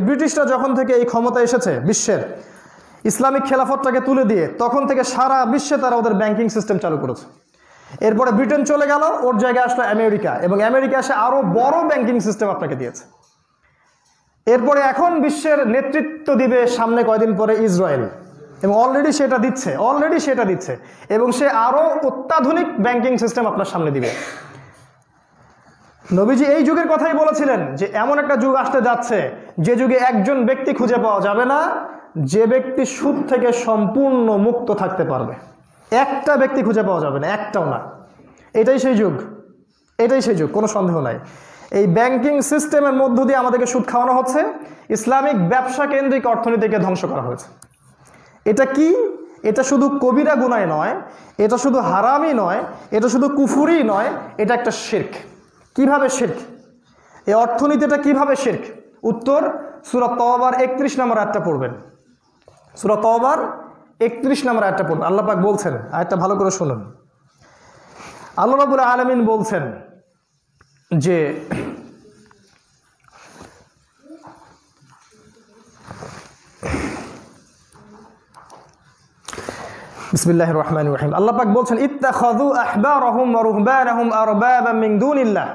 ব্রিটিশরা যখন থেকে এই ক্ষমতা এসেছে বিশ্বের, ইসলামিক খেলাফতটাকে তুলে দিয়ে, তখন থেকে সারা বিশ্বে তারা ওদের ব্যাংকিং সিস্টেম চালু করেছে। এরপরে ব্রিটেন চলে গেল, ওর জায়গায় আসলো আমেরিকা, এবং আমেরিকা এসে আরো বড় ব্যাংকিং সিস্টেম আপনাকে দিয়েছে। এরপরে এখন বিশ্বের নেতৃত্ব দিবে সামনে কয়দিন পরে ইসরায়েল, এবং অলরেডি সেটা দিচ্ছে, এবং সে আরো অত্যাধুনিক ব্যাংকিং সিস্টেম আপনার সামনে দিবে। নবীজি এই যুগের কথাই বলেছিলেন যে এমন একটা যুগ আসতে যাচ্ছে যে যুগে একজন ব্যক্তি খুঁজে পাওয়া যাবে না যে ব্যক্তি সুদ থেকে সম্পূর্ণ মুক্ত থাকতে পারবে। একটা ব্যক্তি খুঁজে পাওয়া যাবে না, একটাও না। এটাই সেই যুগ, কোনো সন্দেহ নাই। এই ব্যাংকিং সিস্টেমের মধ্য দিয়ে আমাদেরকে সুদ খাওয়ানো হচ্ছে। ইসলামিক ব্যবসা কেন্দ্রিক অর্থনীতিকে ধ্বংস করা হয়েছে। এটা কি? এটা শুধু কবিরা গুনাহ নয়, এটা শুধু হারামই নয়, এটা শুধু কুফুরি নয়, এটা একটা শিরক। কিভাবে শিরক? এই অর্থনীতিটা কিভাবে শিরক? উত্তর সূরা তাওবার 31 নম্বর আয়াতটা পড়বেন। সূরা তাওবার 31 নম্বর আয়াতটা পড়বেন। আল্লাহ পাক বলছেন, আয়াতটা ভালো করে শুনুন। আল্লাহ রাব্বুল আলামিন বলছেন যে বিসমিল্লাহির রহমানির রহিম। আল্লাহ পাক বলছেন ইত্তাখাযু আহবারহুম ওয়া রুহবানাহুম আরবাবাম মিন দুনিল্লাহ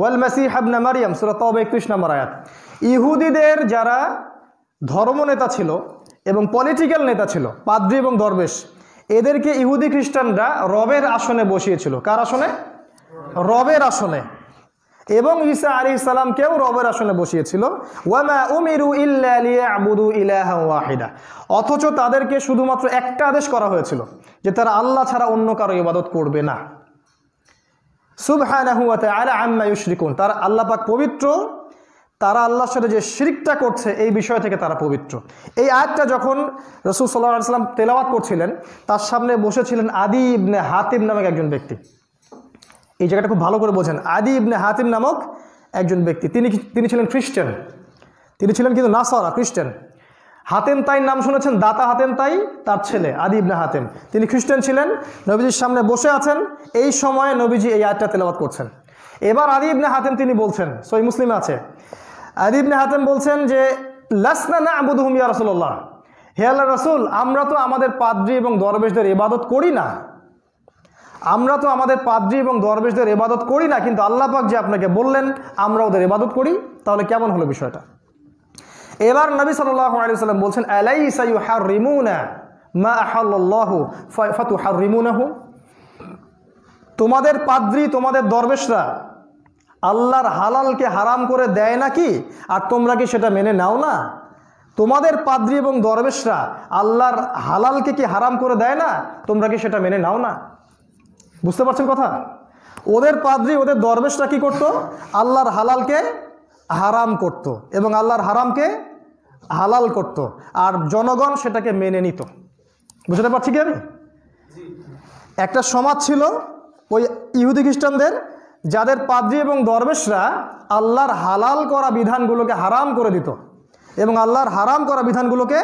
ওয়াল মাসীহ ইবনে মারইয়াম, সূরা তাওবা 31 নম্বর আয়াত। ইহুদিদের যারা ধর্মনেতা ছিল এবং পলিটিক্যাল নেতা ছিল, পাদ্রী এবং দরবেশ, এদেরকে ইহুদি খ্রিস্টানরা রবের আসনে বসিয়েছিল। কার আসনে? রবের আসনে। এবং ঈসা আলাইহিস সালামকেও রবের আসনে বসিয়েছিল। ওয়ামা উমিরু ইল্লা লিয়াবুদু ইলাহা ওয়াহিদা, অথচ তাদেরকে শুধুমাত্র একটা আদেশ করা হয়েছিল যে তারা আল্লাহ ছাড়া অন্য কারো ইবাদত করবে না। সুবহানাহু ওয়া তাআলা আম্মা ইউশরিকুন, তারা আল্লাহ পাক পবিত্র, তারা আল্লাহর সাথে যে শিরকটা করছে এই বিষয় থেকে তারা পবিত্র। এই আয়াতটা যখন রাসূল সাল্লাল্লাহু আলাইহি ওয়াসাল্লাম তেলাওয়াত করছিলেন, তার সামনে বসেছিলেন আদি ইবনে হাতিম নামক একজন ব্যক্তি। এই জায়গাটা খুব ভালো করে বোঝেন। আদি ইবনে হাতিম নামক একজন ব্যক্তি, তিনি ছিলেন খ্রিস্টান। তিনি ছিলেন কিন্তু নাসারা, খ্রিস্টান। হাতেম তাইর নাম শুনেছেন? দাতা হাতেম তাই তার ছেলে আদি ইবনে হাতেম, তিনি খ্রিস্টান ছিলেন। নবীজির সামনে বসে আছেন, এই সময়ে নবীজি এই আয়াতটা তেলাওয়াত করছেন। এবার আদি ইবনে হাতেম তিনি বলছেন, সহিহ মুসলিমে আছে, আদি ইবনে হাতেম বলছেন যে লাসনা না'বুদুহুম ইয়া রাসূলুল্লাহ, হে আল্লাহর রাসূল, আমরা তো আমাদের পাদ্রী এবং দরবেশদের ইবাদত করি না, কিন্তু আল্লাহ পাক যে আপনাকে বললেন আমরা ওদের ইবাদত করি, তাহলে কেমন হলো বিষয়টা? এবার নবী সাল্লাল্লাহু আলাইহি ওয়াসাল্লাম বলছেন আলাইসা ইউহাররিমুনা মা আহাল্লাল্লাহু ফাতুহাররিমুনাহু, তোমাদের পাদ্রী তোমাদের দরবেশরা আল্লাহর হালালকে হারাম করে দেয় নাকি, আর তোমরা কি সেটা মেনে নাও না? তোমাদের পাদ্রী এবং দরবেশরা আল্লাহর হালালকে কি হারাম করে দেয় না, তোমরা কি সেটা মেনে নাও না? বুঝতে পারছেন কথা? ওদের পাদ্রী ওদের দরবেশরা কি করতো? আল্লাহর হালালকে হারাম করত এবং আল্লাহর হারামকে হালাল করত, আর জনগণ সেটাকে মেনে নিত। বুঝতে পারছি কি আমি? একটা সমাজ ছিল ওই ইহুদি খ্রিস্টানদের, যাদের পাদ্রী এবং দরবেশরা আল্লাহর হালাল করা বিধানগুলোকে হারাম করে দিত এবং আল্লাহর হারাম করা বিধানগুলোকে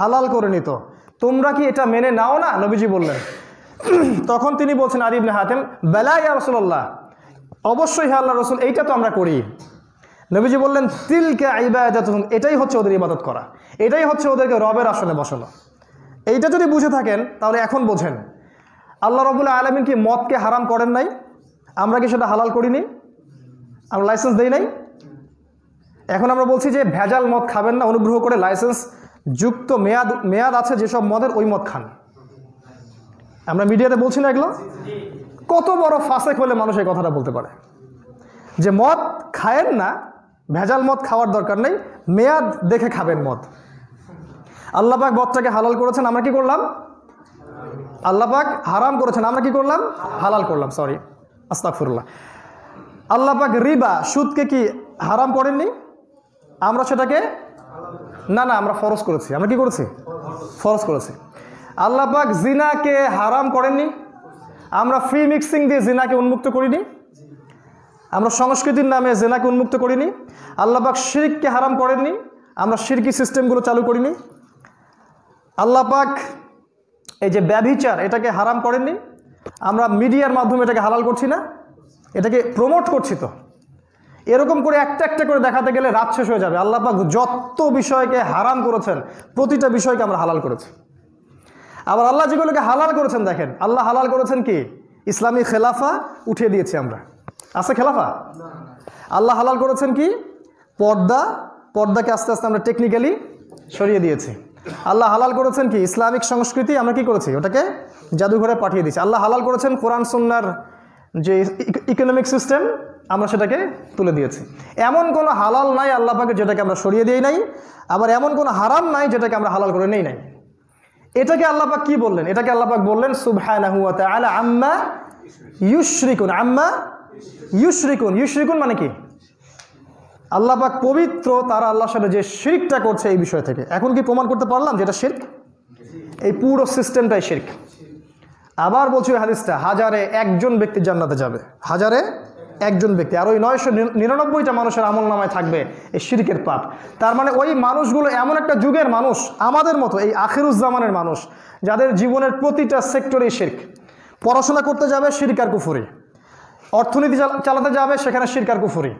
হালাল করে নিত। তোমরা কি এটা মেনে নাও না? নবীজি বললেন। তখন তিনি বলছেন, আলী ইবনে হাতেম, বেলা ইয়া রাসূলুল্লাহ, অবশ্যই হে আল্লাহর রাসূল, এইটা তো আমরা করি। নবীজি বললেন, তিলকা ইবাদাতুহুম, এটাই হচ্ছে ওদের ইবাদত করা, এটাই হচ্ছে ওদেরকে রবের আসনে বসানো। এইটা যদি বুঝে থাকেন তাহলে এখন বোঝেন, আল্লাহ রাব্বুল আলামিন কি মদকে হারাম করেন নাই? আমরা কি সেটা হালাল করিনি? আমরা লাইসেন্স দেই নাই? এখন আমরা বলছি যে ভেজাল মদ খাবেন না, অনুগ্রহ করে লাইসেন্স যুক্ত মেয়াদ আছে যেসব মদের, ওই মদ খান। আমরা মিডিয়াতে বলছি না এগুলো? কত বড় ফাসেক হলে মানুষ এই কথাটা বলতে পারে যে মদ খায়েন না, ভেজাল মদ খাওয়ার দরকার নেই, মেয়াদ দেখে খাবেন মদ। আল্লাহ পাক মদটাকে হালাল করেছেন, আমরা কি করলাম? আল্লাহ পাক হারাম করেছেন, আমরা কি করলাম? হালাল করলাম। সরি, আস্তাগফিরুল্লাহ। আল্লাহ পাক রিবা, সুদকে কি হারাম করেননি? আমরা সেটাকে না আমরা ফরজ করেছি। আমরা কি করেছি? ফরজ করেছি। আল্লাহ পাক জিনাকে হারাম করেননি? আমরা ফ্রি মিক্সিং দিয়ে জিনাকে উন্মুক্ত করিনি? আমরা সংস্কৃতির নামে জিনাকে উন্মুক্ত করিনি? আল্লাহ পাক শিরককে হারাম করেননি? আমরা শিরকি সিস্টেমগুলো চালু করিনি? আল্লাহ পাক এই যে ব্যভিচার, এটাকে হারাম করেননি? আমরা মিডিয়ার মাধ্যমে এটাকে হালাল করছি না? এটাকে প্রমোট করছি তো। এরকম করে একটা একটা করে দেখাতে গেলে রাত শেষ হয়ে যাবে। আল্লাহ পাক যত বিষয়কে হারাম করেছেন, প্রতিটা বিষয়কে আমরা হালাল করেছি। আবার আল্লাহ যেগুলোকে হালাল করেছেন, দেখেন আল্লাহ হালাল করেছেন কি? ইসলামী খেলাফা উঠিয়ে দিয়েছি আমরা। আছে খেলাফা? আল্লাহ হালাল করেছেন কি? পর্দাকে আস্তে আস্তে আমরা টেকনিক্যালি সরিয়ে দিয়েছি। আল্লাহ হালাল করেছেন কি? ইসলামিক সংস্কৃতি আমরা কি করেছি? ওটাকে জাদুঘরে পাঠিয়ে দিয়েছি। আল্লাহ হালাল করেছেন কোরআন সুন্নাহর যে ইকোনমিক সিস্টেম, আমরা সেটাকে তুলে দিয়েছি। এমন কোনো হালাল নাই আল্লাহ পাকে যেটাকে আমরা সরিয়ে দিই নাই, আবার এমন কোনো হারাম নাই যেটাকে আমরা হালাল করে নেই নাই। এটাকে আল্লাহ পাক কি বললেন? এটাকে আল্লাহ পাক বললেন সুবহানাহু ওয়া তাআলা আম্মা ইউশরিকুন। আম্মা ইউশরিকুন, ইউশরিকুন মানে কি? আল্লাহ পাক পবিত্র, তারা আল্লাহর সাথে যে শিরকটা করছে এই বিষয় থেকে। এখন কি প্রমাণ করতে পারলাম যেটা শিরক? এই পুরো সিস্টেমটাই শিরক। আবার বলছি ওই হাদিসটা, হাজারে একজন ব্যক্তি জান্নাতে যাবে, হাজারে একজন ব্যক্তি, আর ওই 999টা মানুষের আমল নামায় থাকবে এই শিরকের পাপ। তার মানে ওই মানুষগুলো এমন একটা যুগের মানুষ, আমাদের মতো এই আখিরুজ্জামানের মানুষ, যাদের জীবনের প্রতিটা সেক্টরেই শিরক। পড়াশোনা করতে যাবে, শিরক আর কুফরি। অর্থনীতি চালাতে যাবে, সেখানে শিরক আর কুফরি।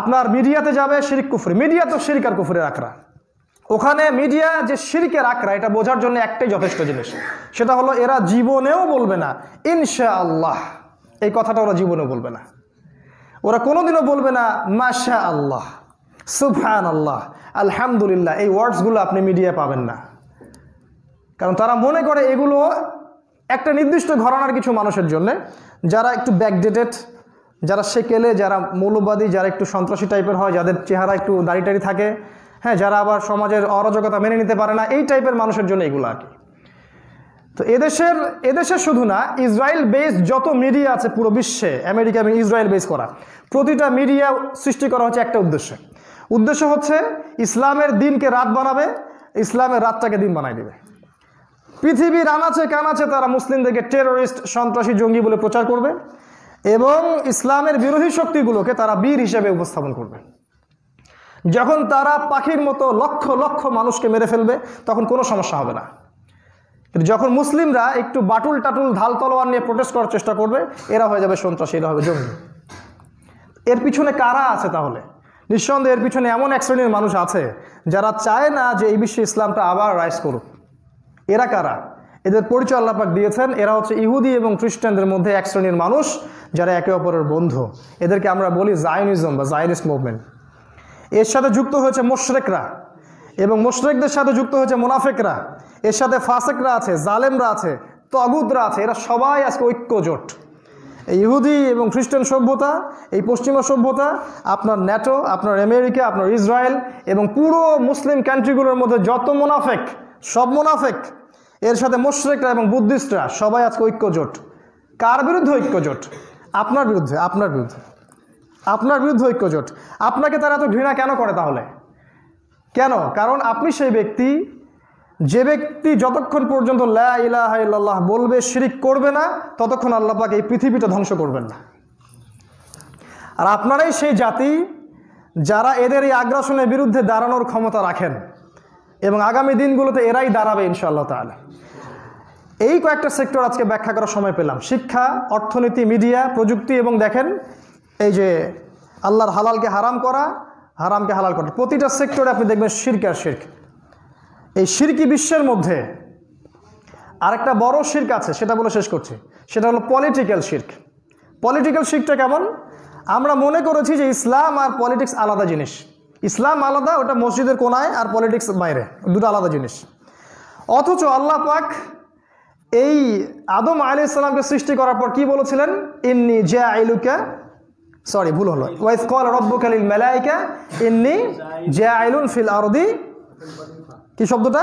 আপনার মিডিয়াতে যাবে, শিরক কুফরি। মিডিয়া তো শিরক আর কুফরের আখড়া। ওখানে মিডিয়া যে শিরকের আখড়া, এটা বোঝার জন্য একটাই যথেষ্ট জিনিস, সেটা হলো এরা জীবনেও বলবে না ইনশাআল্লাহ। এই কথাটা ওরা জীবনেও বলবে না। ওরা কোনোদিনও বলবে না মাশা আল্লাহ, সুবহানাল্লাহ, আলহামদুলিল্লাহ। এই ওয়ার্ডসগুলো আপনি মিডিয়া পাবেন না, কারণ তারা মনে করে এগুলো একটা নির্দিষ্ট ঘরানার কিছু মানুষের জন্য, যারা একটু ব্যাকডেটেড, যারা সেকেলে, যারা মৌলবাদী, যারা একটু সন্ত্রাসী টাইপের হয়, যাদের চেহারা একটু দাড়ি থাকে, হ্যাঁ, যারা আবার সমাজের অরাজকতা মেনে নিতে পারে না, এই টাইপের মানুষের জন্য এগুলো আর কি। তো এদেশের শুধু না, ইসরায়েল বেস যত মিডিয়া আছে পুরো বিশ্বে, আমেরিকা এবং ইসরায়েল বেস করা প্রতিটা মিডিয়া সৃষ্টি করা হচ্ছে একটা উদ্দেশ্য হচ্ছে ইসলামের দিনকে রাত বানাবে, ইসলামের রাতটাকে দিন বানাই দেবে। পৃথিবীর আনাচে কানাচে তারা মুসলিমদেরকে টেরোরিস্ট, সন্ত্রাসী, জঙ্গি বলে প্রচার করবে এবং ইসলামের বিরোধী শক্তিগুলোকে তারা বীর হিসেবে উপস্থাপন করবে। যখন তারা পাখির মতো লক্ষ লক্ষ মানুষকে মেরে ফেলবে, তখন কোনো সমস্যা হবে না। কিন্তু যখন মুসলিমরা একটু বাটুল টাটুল ঢাল তলোয়ার নিয়ে প্রোটেস্ট করার চেষ্টা করবে, এরা হয়ে যাবে সন্ত্রাসী, এরা হবে জঙ্গি। এর পিছনে কারা আছে তাহলে? নিঃসন্দেহে এর পিছনে এমন এক শ্রেণীর মানুষ আছে যারা চায় না যে এই বিশ্বে ইসলামটা আবার রাইজ করুক। এরা কারা? এদের পরিচয় আল্লাহ পাক দিয়েছেন। এরা হচ্ছে ইহুদি এবং খ্রিস্টানদের মধ্যে এক শ্রেণীর মানুষ, যারা একে অপরের বন্ধু। এদেরকে আমরা বলি জায়নিজম বা জায়নিস্ট মুভমেন্ট। এর সাথে যুক্ত হয়েছে মুশরিকরা, এবং মুশরিকদের সাথে যুক্ত হয়েছে মুনাফিকরা। এর সাথে ফাসিকরা আছে, জালেমরা আছে, তাগুতরা আছে। এরা সবাই আজকে ঐক্যজোট। এই ইহুদি এবং খ্রিস্টান সভ্যতা, এই পশ্চিমা সভ্যতা, আপনার ন্যাটো, আপনার আমেরিকা, আপনার ইসরায়েল এবং পুরো মুসলিম কান্ট্রিগুলোর মধ্যে যত মুনাফিক, সব মুনাফিক, এর সাথে মুশরিকরা এবং বুদ্ধিস্টরা সবাই আজকে ঐক্যজোট। কার বিরুদ্ধে ঐক্যজোট? আপনার বিরুদ্ধে, আপনার বিরুদ্ধে ঐক্যজোট। আপনাকে তারা এত ঘৃণা কেন করে তাহলে? কেন? কারণ আপনি সেই ব্যক্তি, যে ব্যক্তি যতক্ষণ পর্যন্ত লা ইলাহা ইল্লাল্লাহ বলবে, শিরিক করবে না, ততক্ষণ আল্লাহ পাক এই পৃথিবীটা ধ্বংস করবেন না। আর আপনারাই সেই জাতি যারা এদের এই আগ্রাসনের বিরুদ্ধে দাঁড়ানোর ক্ষমতা রাখেন, এবং আগামী দিনগুলোতে এরাই দাঁড়াবে ইনশাআল্লাহ তাআলা। এই কয়েকটা সেক্টর আজকে ব্যাখ্যা করার সময় পেলাম: শিক্ষা, অর্থনীতি, মিডিয়া, প্রযুক্তি, এবং দেখেন এই যে আল্লাহর হালালকে হারাম করা, হারামকে হালাল করা। প্রতিটা সেক্টরে আপনি দেখবেন শিরক আর শিরক। এই শিরকি বিশ্বের মধ্যে আরেকটা বড় শিরক আছে, সেটা বলে শেষ করছি। সেটা হলো পলিটিক্যাল শিরক। পলিটিক্যাল শিরকটা কেমন? আমরা মনে করেছি যে ইসলাম আর পলিটিক্স আলাদা জিনিস। ইসলাম আলাদা, ওটা মসজিদের কোনায়, আর পলিটিক্স বাইরে, দুটো আলাদা জিনিস। অথচ আল্লাহ পাক এই আদম আলাইহিস সালামকে সৃষ্টি করার পর কি বলেছিলেন? ইন্নী জাইলুকা, সরি ভুল হলো, ওয়াইজ ক্বালা রাব্বুকা লিল মালাইকা ইন্নী জাইলুন ফিল আরদি, কি শব্দটা?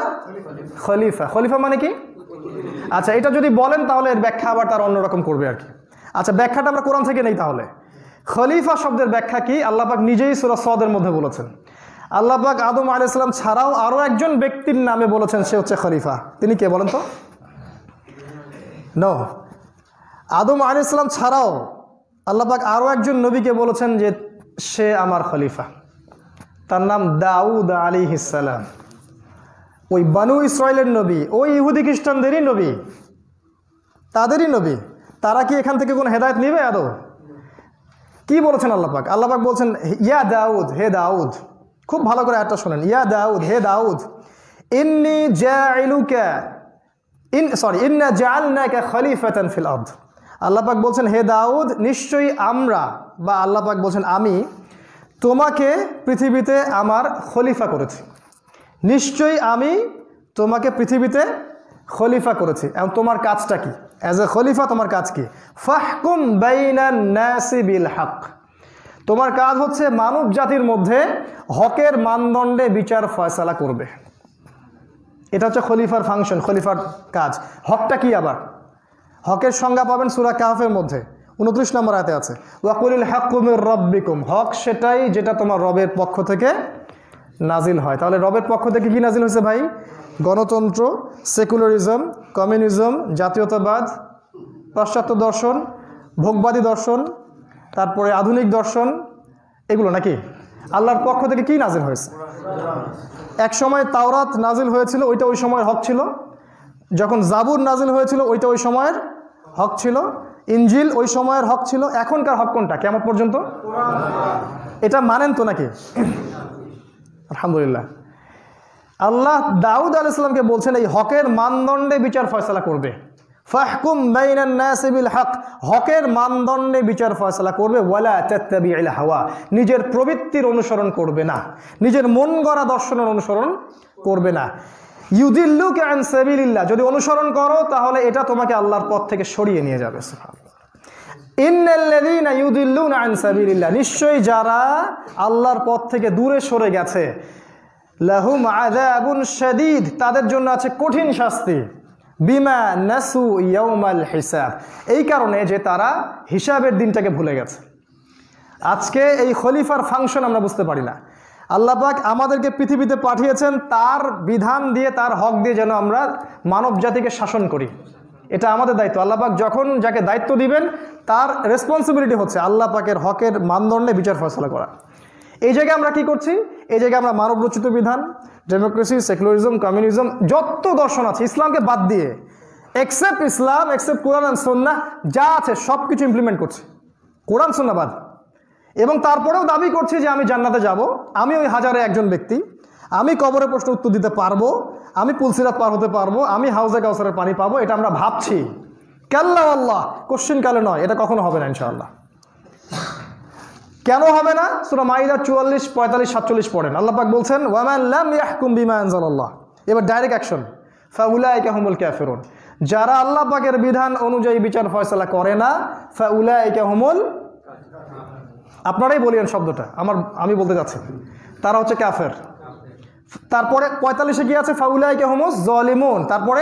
খলিফা। খলিফা মানে কি? আচ্ছা, এটা যদি বলেন তাহলে এর ব্যাখ্যা আবার তার অন্যরকম করবে আর কি। আচ্ছা, ব্যাখ্যাটা আমরা কোরআন থেকে নেই। তাহলে খলিফা শব্দের ব্যাখ্যা কি? আল্লাহ পাক নিজেই সূরা সদের মধ্যে বলেছেন। আল্লাহ পাক আদম আলাইহিস সালাম ছাড়াও আরও একজন ব্যক্তির নামে বলেছেন, সে হচ্ছে খলিফা। তিনি কে বলেন তো? নো, আদম আলাইহিস সালাম ছাড়াও আল্লাহ পাক আরও একজন নবীকে বলেছেন যে সে আমার খলিফা। তার নাম দাউদ আলাইহিস সালাম। ওই বানু ইসরাইলের নবী, ওই ইহুদি খ্রিস্টানদেরই নবী, তাদেরই নবী। তারা কি এখান থেকে কোনো হেদায়েত নিবে আদৌ? কি বলেছেন আল্লাহ পাক? আল্লাহ পাক বলছেন, ইয়া দাউদ, হে দাউদ, খুব ভালো করে একটা শোনেন, ইয়া দাউদ, হে দাউদ, ইন্নী জাইলুকা ইন্না জাআলনাকা খলিফাতান ফিল আরদ। আল্লাহ পাক বলছেন, হে দাউদ, নিশ্চয়ই আমরা, বা আল্লাহ পাক বলছেন আমি তোমাকে পৃথিবীতে আমার খলিফা করেছি। নিশ্চয়ই আমি তোমাকে পৃথিবীতে খলিফা করেছি। এবং তোমার কাজটা কি? অ্যাজ এ খলিফা তোমার কাজ কি? ফাহকুম বাইনান নাসি বিল হক। তোমার কাজ হচ্ছে মানব জাতির মধ্যে হকের মানদণ্ডে বিচার ফয়সালা করবে। এটা হচ্ছে খলিফার ফাংশন, খলিফার কাজ। হকটা কি আবার? হকের সংজ্ঞা পাবেন সূরা কাহফের মধ্যে 29 নম্বর আয়াতে আছে, ওয়াকুলিল হাক্কু মির রাব্বিকুম। হক সেটাই যেটা তোমার রবের পক্ষ থেকে নাজিল হয়। তাহলে রবের পক্ষ থেকে কি নাজিল হয়েছে ভাই? গণতন্ত্র, সেকুলারিজম, কমিউনিজম, জাতীয়তাবাদ, পাশ্চাত্য দর্শন, ভোগবাদী দর্শন, তারপরে আধুনিক দর্শন, এগুলো নাকি আল্লাহর পক্ষ থেকে কি নাজিল হয়েছে? এক সময় তাওরাত নাজিল হয়েছিল, ওইটা ওই সময়ের হক ছিল। যখন জাবুর নাজিল হয়েছিল, ওইটা ওই সময়ের হক ছিল। ইনজিল ওই সময়ের হক ছিল। এখনকার হক কোনটা কিয়ামত পর্যন্ত? এটা মানেন তো নাকি? আলহামদুলিল্লাহ। আল্লাহ দাউদ আলাইহিস সালামকে বলছেন এই হকের মানদণ্ডে বিচার ফয়সালা করবে। ফাহকুম বাইনান নাসি বিল হক, হকের মানদণ্ডে বিচার ফয়সালা করবে। ওয়ালা তাত্তাবিউল হাওয়া, নিজের প্রবৃত্তির অনুসরণ করবে না, নিজের মন গড়া দর্শনের অনুসরণ করবে না। ইউদিল্লুকা আন সাবিলিল্লাহ, যদি অনুসরণ করো তাহলে এটা তোমাকে আল্লাহর পথ থেকে সরিয়ে নিয়ে যাবে। ইন্নাল্লাযীনা ইউদিল্লুনা আন সাবিলিল্লাহ, নিশ্চয়ই যারা আল্লাহর পথ থেকে দূরে সরে গেছে, লাহুম আযাবুন শাদীদ, তাদের জন্য আছে কঠিন শাস্তি। বিমা নাসু ইয়াউমাল হিসাব, এই কারণে যে তারা হিসাবের দিনটাকে ভুলে গেছে। আজকে এই খলিফার ফাংশন আমরা বুঝতে পারি না। আল্লাহ পাক আমাদেরকে পৃথিবীতে পাঠিয়েছেন তার বিধান দিয়ে, তার হক দিয়ে যেন আমরা মানব জাতিকে শাসন করি। এটা আমাদের দায়িত্ব। আল্লাহ পাক যখন যাকে দায়িত্ব দিবেন তার রেসপন্সিবিলিটি হচ্ছে আল্লাহ পাকের হকের মানদণ্ডে বিচার ফয়সালা করা। এই জায়গায় আমরা কি করছি? এই জায়গায় আমরা মানব রচিত বিধান, ডেমোক্রেসি, সেকুলারিজম, কমিউনিজম, যত দর্শন আছে ইসলামকে বাদ দিয়ে, এক্সেপ্ট ইসলাম, এক্সেপ্ট কোরআন আর সুন্নাহ, যা আছে সব কিছু ইমপ্লিমেন্ট করছে, কোরআন সুন্নাহ বাদ। এবং তারপরেও দাবি করছি যে আমি জান্নাতে যাব, আমি ওই হাজারে একজন ব্যক্তি, আমি কবরে প্রশ্ন উত্তর দিতে পারবো, আমি পুলসিরাত পার হতে পারবো, আমি হাউজে কাউসারের পানি পাবো। এটা আমরা ভাবছি। কাল্লা আল্লাহ, কোশ্চিন কালে নয়, এটা কখনো হবে না ইনশাআল্লাহ। কেন হবে না? সূরা মাইদা 44, 45, 47 পড়েন। আল্লাহ পাক বলছেন, ওয়ামান লাম ইয়াহকুম বিমা আনজালাল্লাহ। এবার ডাইরেক্ট অ্যাকশন, ফাউলাইকা হুমুল কাফিরুন, যারা আল্লাহ পাকের বিধান অনুযায়ী বিচার ফয়সালা করে না, ফাউলাইকা হুমুল, আপনারাই বলিয়েন শব্দটা, আমি বলতে যাচ্ছি, তারা হচ্ছে কাফের। তারপরে 45-এ কি আছে? ফাউলাইকা হুমুজ জালিমুন, তারপরে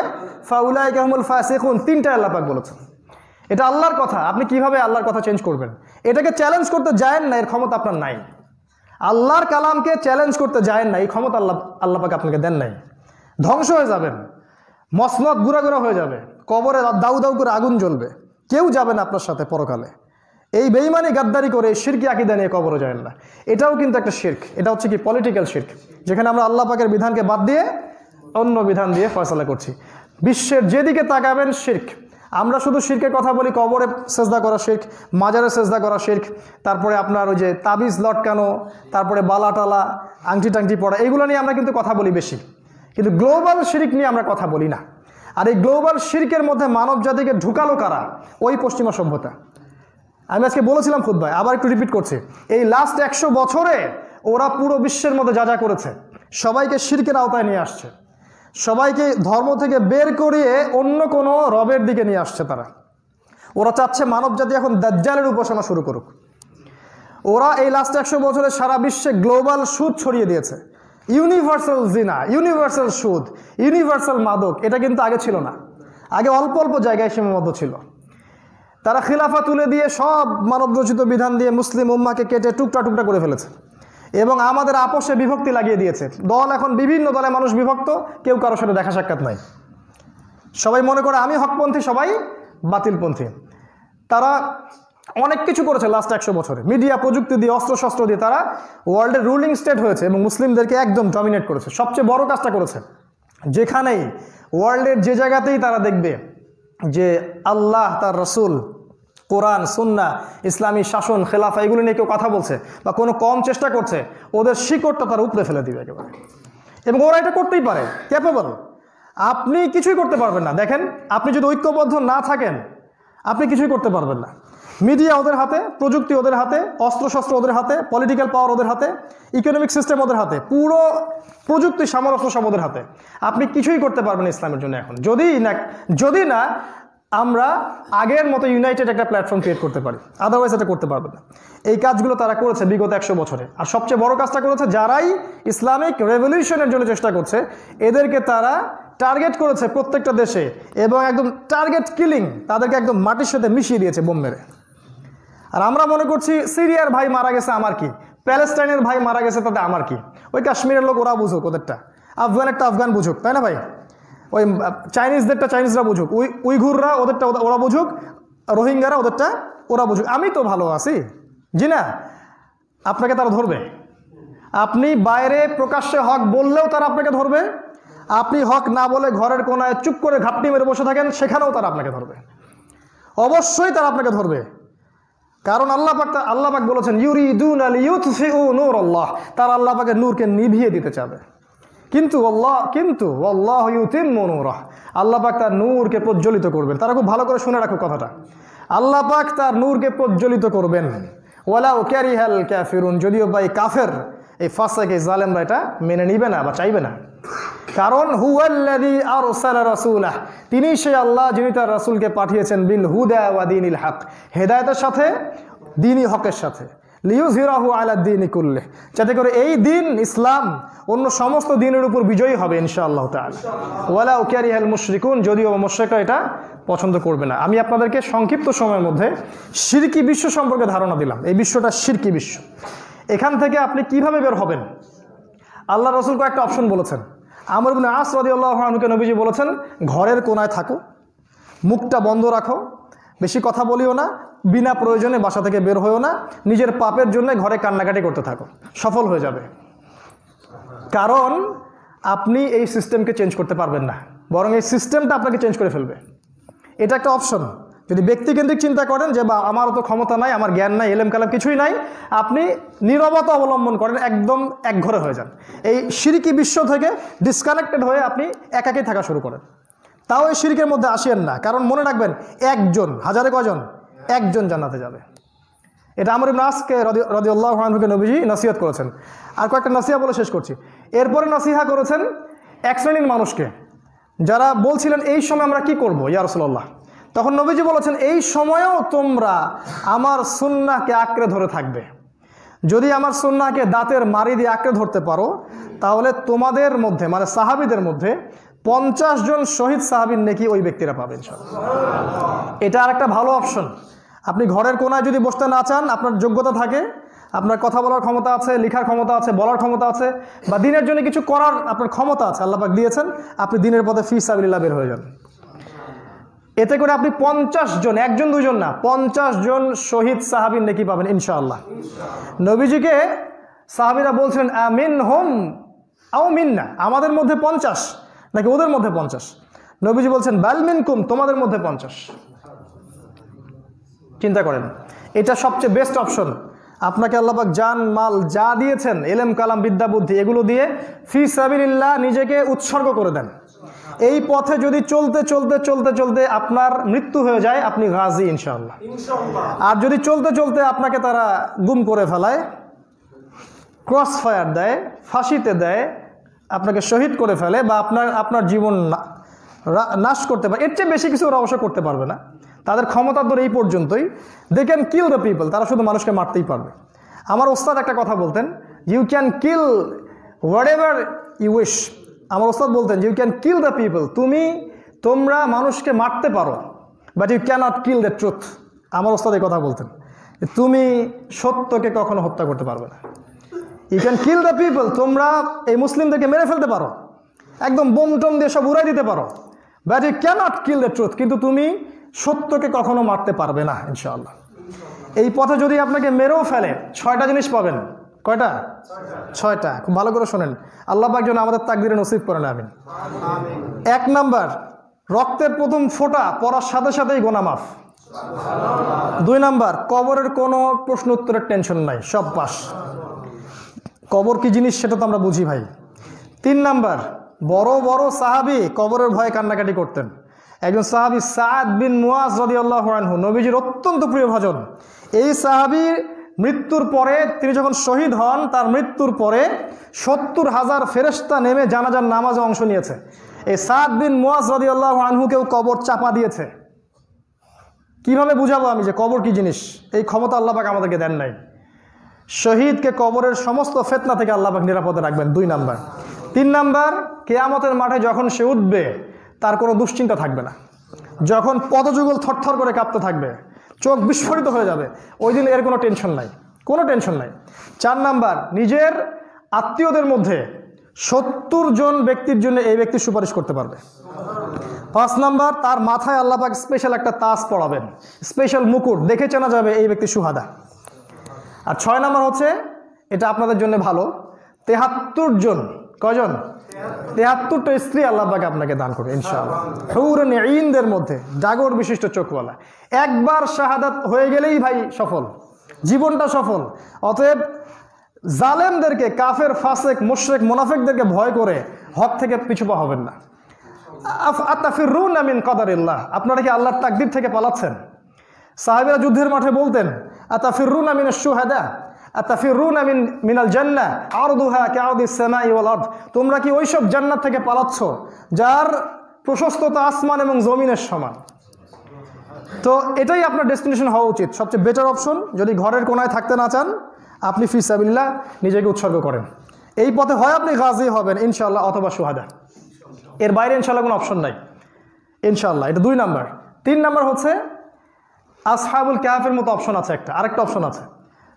ফাউলাইকা হুমুল ফাসিকুন। তিনটা আল্লাহ পাক বলেছেন। এটা আল্লাহর কথা, আপনি কিভাবে আল্লাহর কথা চেঞ্জ করবেন? এটাকে চ্যালেঞ্জ করতে যায়েন না, এর ক্ষমতা আপনার নাই। আল্লাহর কালামকে চ্যালেঞ্জ করতে যায় না, এই ক্ষমতা আল্লাহ পাক আপনাকে দেন নাই। ধ্বংস হয়ে যাবেন, মসনদ গুঁড়া গুঁড়া হয়ে যাবে, কবরে দাউ দাউ করে আগুন জ্বলবে, কেউ যাবে না আপনার সাথে পরকালে। এই বেঈমানি গাদ্দারি করে শিরকি আকীদা নিয়ে কবরে যায় না, এটাও কিন্তু একটা শিরক। এটা হচ্ছে কি পলিটিক্যাল শিরক, যেখানে আমরা আল্লাহ পাকের বিধানকে বাদ দিয়ে অন্য বিধান দিয়ে ফয়সালা করছি। বিশ্বের যেদিকে তাকাবেন শিরক। আমরা শুধু শিরকের কথা বলি, কবরে সেজদা করা শিরক, মাজারে সেজদা করা শিরক, তারপরে আপনার ওই যে তাবিজ লটকানো, তারপরে বালা টালা আংটি টাংটি পড়া, এইগুলো নিয়ে আমরা কিন্তু কথা বলি বেশি, কিন্তু গ্লোবাল শিরক নিয়ে আমরা কথা বলি না। আর এই গ্লোবাল শিরকের মধ্যে মানব জাতিকে ঢুকালো কারা? ওই পশ্চিমা সভ্যতা। আমি আজকে বলেছিলাম খুতবায়, আবার একটু রিপিট করছি, এই লাস্ট 100 বছরে ওরা পুরো বিশ্বের মধ্যে যা যা করেছে, সবাইকে শিরকের আওতায় নিয়ে আসছে, সবাইকে ধর্ম থেকে বের করিয়ে অন্য কোনো রবের দিকে নিয়ে আসছে তারা। ওরা চাচ্ছে মানব জাতি এখন দাজ্জালের উপাসনা শুরু করুক। ওরা এই লাস্ট 100 বছরে সারা বিশ্বে গ্লোবাল সুদ ছড়িয়ে দিয়েছে। ইউনিভার্সাল জিনা, ইউনিভার্সাল সুদ, ইউনিভার্সাল মাদক, এটা কিন্তু আগে ছিল না। আগে অল্প অল্প জায়গায় সীমাবদ্ধ ছিল। তারা খিলাফা তুলে দিয়ে সব মানবরচিত বিধান দিয়ে মুসলিম উম্মাকে কেটে টুকটা টুকটা করে ফেলেছে এবং আমাদের আপোষে বিভক্তি লাগিয়ে দিয়েছে। দল এখন বিভিন্ন দলে মানুষ বিভক্ত, কেউ কারোর সাথে দেখা সাক্ষাৎ নাই। সবাই মনে করে আমি হকপন্থী, সবাই বাতিলপন্থী। তারা অনেক কিছু করেছে লাস্ট 100 বছরে, মিডিয়া প্রযুক্তি দিয়ে, অস্ত্রশস্ত্র দিয়ে তারা ওয়ার্ল্ডের রুলিং স্টেট হয়েছে এবং মুসলিমদেরকে একদম ডমিনেট করেছে। সবচেয়ে বড় কাজটা করেছে, যেখানেই ওয়ার্ল্ডের যে জায়গাতেই তারা দেখবে যে আল্লাহ, তার রসুল, কোরআন, সুন্নাহ, ইসলামী শাসন, খেলাফা, এগুলো নিয়ে কেউ কথা বলছে বা কোনো কম চেষ্টা করছে, ওদের শিকড়টা তারা উপড়ে ফেলে দিবে একেবারে। এবং ওরা এটা করতেই পারে, ক্যাপেবল। আপনি কিছুই করতে পারবেন না। দেখেন, আপনি যদি ঐক্যবদ্ধ না থাকেন, আপনি কিছুই করতে পারবেন না। মিডিয়া ওদের হাতে, প্রযুক্তি ওদের হাতে, অস্ত্রশস্ত্র ওদের হাতে, পলিটিক্যাল পাওয়ার ওদের হাতে, ইকোনমিক সিস্টেম ওদের হাতে, পুরো প্রযুক্তি সামরস্য সব ওদের হাতে। আপনি কিছুই করতে পারবেন ইসলামের জন্য এখন, যদি না আমরা আগের মতো ইউনাইটেড একটা প্ল্যাটফর্ম ক্রিয়েট করতে পারি, আদারওয়াইজ এটা করতে পারবে না। এই কাজগুলো তারা করেছে বিগত 100 বছরে। আর সবচেয়ে বড় কাজটা করেছে যারাই ইসলামিক রেভলিউশনের জন্য চেষ্টা করছে, এদেরকে তারা টার্গেট করেছে প্রত্যেকটা দেশে এবং একদম টার্গেট কিলিং, তাদেরকে একদম মাটির সাথে মিশিয়ে দিয়েছে বোম মেরে। আর আমরা মনে করছি সিরিয়ার ভাই মারা গেছে আমার কি, প্যালেস্টাইনের ভাই মারা গেছে তাতে আমার কি, ওই কাশ্মীরের লোক ওরা বুঝুক ওদেরটা, আফগানেরটা আফগান বুঝুক, তাই না ভাই? ওই চাইনিজদেরটা চাইনিজরা বুঝুক, উইঘুররা ওদেরটা ওরা বুঝুক, রোহিঙ্গারা ওদেরটা ওরা বুঝুক, আমি তো ভালো আছি। জি না, আপনাকে তারা ধরবে। আপনি বাইরে প্রকাশ্যে হক বললেও তারা আপনাকে ধরবে, আপনি হক না বলে ঘরের কোনায় চুপ করে ঘাপটি মেরে বসে থাকেন, সেখানেও তারা আপনাকে ধরবে। অবশ্যই তারা আপনাকে ধরবে, কারণ আল্লাহ পাক বলেছেন ইউরিদুনা লিইউতফিউ নূরাল্লাহ, তারা আল্লাহ পাকের নূরকে নিভিয়ে দিতে চাবে। কিন্তু আল্লাহু ইউতিম্মু নূরাহ, আল্লাহ পাক তার নূরকে প্রজ্বলিত করবেন। তারা খুব ভালো করে শুনে রাখো কথাটা, আল্লাহ পাক তার নূরকে প্রজ্বলিত করবেন। ওয়ালাউ কারিহাল কাফিরুন, যদিও ভাই কাফের, এই ফাসিক, এই জালেমরা এটা মেনে নিবে না বা চাইবে না। কারণ হুয়াল্লাযী আরসালা রাসূলাহ, তিনি সেই আল্লাহ যিনি তার রাসূলকে পাঠিয়েছেন বিল হুদা ওয়া দীনিল হক, হেদায়েতের সাথে, দ্বীনি হকের সাথে, লিইয়ুযহিরাহু আলা দ্বীনি কুল্লিহি, যাতে করে এই দিন ইসলাম অন্য সমস্ত দিনের উপর বিজয়ী হবে ইনশাআল্লাহ তাআলা। ওয়ালাউ কারিহাল মুশরিকুন, যদিও মুশরিকরা এটা পছন্দ করবে না। আমি আপনাদেরকে সংক্ষিপ্ত সময়ের মধ্যে শিরকি বিশ্ব সম্পর্কে ধারণা দিলাম। এই বিশ্বটা শিরকি বিশ্ব। এখান থেকে আপনি কিভাবে বের হবেন? আল্লাহ রাসূল কয়েকটা অপশন বলেছেন। আমর ইবনে আস রাদিয়াল্লাহু আনহুকে নবীজি বলেছেন, ঘরের কোনায় থাকো, মুখটা বন্ধ রাখো, বেশি কথা বলিও না, বিনা প্রয়োজনে বাসা থেকে বের হইও না, নিজের পাপের জন্য ঘরে কান্নাকাটি করতে থাকো, সফল হয়ে যাবে। কারণ আপনি এই সিস্টেমকে চেঞ্জ করতে পারবেন না, বরং এই সিস্টেমটা আপনাকে চেঞ্জ করে ফেলবে। এটা একটা অপশন। যদি ব্যক্তিকেন্দ্রিক চিন্তা করেন যে বা আমারও তো ক্ষমতা নাই, আমার জ্ঞান নাই, এলেম কালাম কিছুই নাই, আপনি নীরবতা অবলম্বন করেন, একদম একঘরে হয়ে যান, এই শিরকি বিশ্ব থেকে ডিসকানেক্টেড হয়ে আপনি একাকী থাকা শুরু করেন। তাও এই শিরকের মধ্যে আসেন না, কারণ মনে রাখবেন একজন, হাজারে কজন, একজন জান্নাতে যাবে। এটা আমর ইবনে আসকে রাদিয়াল্লাহু আনহুকে নবীজি নসিহত করেছেন। আর কয়েকটা নসিহা বলে শেষ করছি। এরপরে নসিহা করেছেন এক শ্রেণীর মানুষকে, যারা বলছিলেন এই সময় আমরা কি করব ইয়া রাসূলুল্লাহ। তখন নবীজি বলেছেন, এই সময়েও তোমরা আমার সুন্নাহকে আঁকড়ে ধরে থাকবে। যদি আমার সুন্নাহকে দাঁতের মারি দিয়ে আঁকড়ে ধরতে পারো, তাহলে তোমাদের মধ্যে, মানে সাহাবীদের মধ্যে 50 জন শহীদ সাহাবীর নেকি ওই ব্যক্তিরা পাবেন ইনশাআল্লাহ। এটা আর একটা ভালো অপশন। আপনি ঘরের কোনায় যদি বসতে না চান, আপনার যোগ্যতা থাকে, আপনার কথা বলার ক্ষমতা আছে, লেখার ক্ষমতা আছে, বলার ক্ষমতা আছে, বা দিনের জন্য কিছু করার আপনার ক্ষমতা আছে, আল্লাহ পাক দিয়েছেন, আপনি দিনের পথে ফি সাবিলিল্লাহ বের হয়ে যান। এতে করে আপনি 50 জন, একজন দুজন না, 50 জন শহীদ সাহাবীর নেকি পাবেন ইনশাআল্লাহ। নবীজিকে সাহাবীরা বলছিলেন আমিন হোম আও মিন্না, আমাদের মধ্যে 50 নাকি ওদের মধ্যে 50? নবীজি বলছেন বাল মিনকুম, তোমাদের মধ্যে 50। চিন্তা করেন, এটা সবচেয়ে বেস্ট অপশন। আপনাকে আল্লাহ পাক জান মাল যা দিয়েছেন, এলেম কালাম বিদ্যা বুদ্ধি, এগুলো দিয়ে ফি সাবিলিল্লাহ নিজেকে উৎসর্গ করে দেন। এই পথে যদি চলতে চলতে চলতে চলতে আপনার মৃত্যু হয়ে যায়, আপনি গাজী ইনশাআল্লাহ। আর যদি চলতে চলতে আপনাকে তারা গুম করে ফেলায়, ক্রস ফায়ার দেয়, ফাঁসিতে দেয়, আপনাকে শহীদ করে ফেলে, বা আপনার জীবন নাশ করতে পারে, এর চেয়ে বেশি কিছু ওরা অবশ্য করতে পারবে না। তাদের ক্ষমতার দর এই পর্যন্তই, they can kill the people, তারা শুধু মানুষকে মারতেই পারবে। আমার ওস্তাদ একটা কথা বলতেন, you can kill whatever you wish. আমার ওস্তাদ বলতেন you can kill the people, তোমরা মানুষকে মারতে পারো, but you can't kill the truth. আমার ওস্তাদ এই কথা বলতেন, তুমি সত্যকে কখনো হত্যা করতে পারবে না। You can kill the people, তোমরা এই মুসলিমদেরকে মেরে ফেলতে পারো, একদম বোম টোম দিয়ে সব উড়াই দিতে পারো, but you can't kill the truth, কিন্তু তুমি সত্যকে কখনো মারতে পারবে না ইনশাআল্লাহ। এই পথে যদি আপনাকে মেরেও ফেলে, 6টা জিনিস পাবেন। কয়টা? 6টা। খুব ভালো করে শোনেন, আল্লাহ পাক যেন আমাদের তাকদীরে নসিব করেন, আমিন। 1 নাম্বার, রক্তের প্রথম ফোঁটা পড়ার সাথে সাথেই গুনাহ মাফ। 2 নাম্বার, কবরের কোনো প্রশ্ন উত্তরের টেনশন নাই, সব পাস। কবর কি জিনিস সেটা তো আমরা বুঝি ভাই। 3 নাম্বার, বড় বড় সাহাবী কবরের ভয়ে কান্নাকাটি করতেন। একজন সাহাবী সাদ বিন মুয়াজ রাদিয়াল্লাহু আনহু, নবীজির অত্যন্ত প্রিয় ভাজন। এই সাহাবীর মৃত্যুর পরে, তিনি যখন শহীদ হন, তার মৃত্যুর পরে 70,000 ফেরেশতা নেমে জানাজার নামাজে অংশ নিয়েছে। এই সাদ বিন মুয়াজ রাদিয়াল্লাহু আনহুকেও কবর চাপা দিয়েছে। কিভাবে বুঝাবো আমি যে কবর কি জিনিস? এই ক্ষমতা আল্লাহ পাক আমাদেরকে দেন নাই। শহীদকে কবরের সমস্ত ফিতনা থেকে আল্লাহ পাক নিরাপদে রাখবেন, 2 নাম্বার। 3 নাম্বার, কিয়ামতের মাঠে যখন সে উঠবে, তার কোনো দুশ্চিন্তা থাকবে না। যখন পদযুগল থরথর করে কাঁপতে থাকবে, চোখ বিস্ফোরিত হয়ে যাবে, ওই দিন এর কোনো টেনশন নাই, কোনো টেনশন নাই। 4 নাম্বার, নিজের আত্মীয়দের মধ্যে 70 জন ব্যক্তির জন্য এই ব্যক্তি সুপারিশ করতে পারবে। 5 নাম্বার, তার মাথায় আল্লাহ পাক স্পেশাল একটা তাজ পড়াবেন, স্পেশাল মুকুট, দেখে চেনা যাবে এই ব্যক্তি সুহাদা। আর 6 নাম্বার হচ্ছে, এটা আপনাদের জন্য ভালো, 73 জন, কয়জন? 73টা স্ত্রী আল্লাহ পাক আপনাকে দান করবে ইনশাআল্লাহ, হুরুন ঈনদের মধ্যে, জাগর বিশিষ্ট চোখওয়ালা। একবার শাহাদাত হয়ে গেলেই ভাই সফল, জীবনটা সফল। অতএব জালেমদেরকে, কাফের, ফাসেক, মুশরিক, মুনাফিকদেরকে ভয় করে হক থেকে পিছু পা হবেন না। আতাফিরুনা মিন কদারিল্লাহ, আপনারা কি আল্লাহর তাকদীর থেকে পালাচ্ছেন? সাহাবীরা যুদ্ধের মাঠে বলতেন আতাফিরুনা মিনাশ শুহাদা আতাফিরুনা মিনাল জান্নাহ আরদুহা কাআরদিস সামাই ওয়াল আরদ, তোমরা কি ওইসব জান্নাত থেকে পালাচ্ছ যার প্রশস্ততা আসমান এবং জমিনের সমান? তো এটাই আপনার ডেস্টিনেশন হওয়া উচিত, সবচেয়ে বেটার অপশন। যদি ঘরের কোনায় থাকতে না চান, আপনি ফি সাবিলিল্লাহ নিজেকে উৎসর্গ করেন। এই পথে হয় আপনি গাজী হবেন ইনশাআল্লাহ, অথবা শুহাদা, এর বাইরে ইনশাআল্লাহ কোনো অপশন নাই ইনশাআল্লাহ। এটা 2 নাম্বার। 3 নাম্বার হচ্ছে আসহাবুল কাহফের মতো অপশন আছে, আরেকটা অপশন আছে।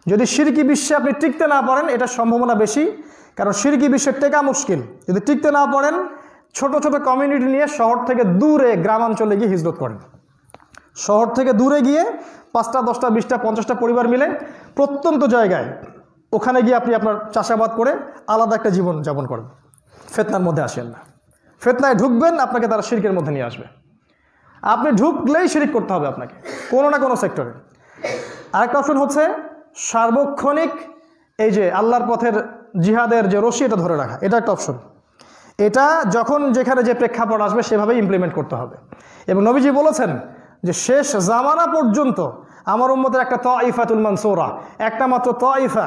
যদি শিরকি বিশ্বে আপনি টিকতে না পারেন, এটার সম্ভাবনা বেশি, কারণ শিরকি বিশ্বে টেকা মুশকিল। যদি টিকতে না পারেন, ছোট ছোট কমিউনিটি নিয়ে শহর থেকে দূরে গ্রামাঞ্চলে গিয়ে হিজরত করেন। শহর থেকে দূরে গিয়ে 5টা 10টা 20টা 50টা পরিবার মিলে প্রত্যন্ত জায়গায়, ওখানে গিয়ে আপনি আপনার চাষাবাদ করে আলাদা একটা জীবন যাপন করেন। ফিতনার মধ্যে আসেন না। ফিতনায় ঢুকবেন, আপনাকে তারা শিরকের মধ্যে নিয়ে আসবে। আপনি ঢুকলেই শিরিক করতে হবে আপনাকে, কোনো না কোনো সেক্টরে। আরেকটা অপশন হচ্ছে সার্বক্ষণিক এই যে আল্লাহর পথের জিহাদের যে রশি, এটা ধরে রাখা, এটা একটা অপশন। এটা যখন যেখানে যে প্রেক্ষাপট আসবে সেভাবেই ইমপ্লিমেন্ট করতে হবে। এবং নবীজি বলেছেন যে শেষ জামানা পর্যন্ত আমার উম্মতের একটা তাইফাতুল মানসুরা, একটা মাত্র তাইফা,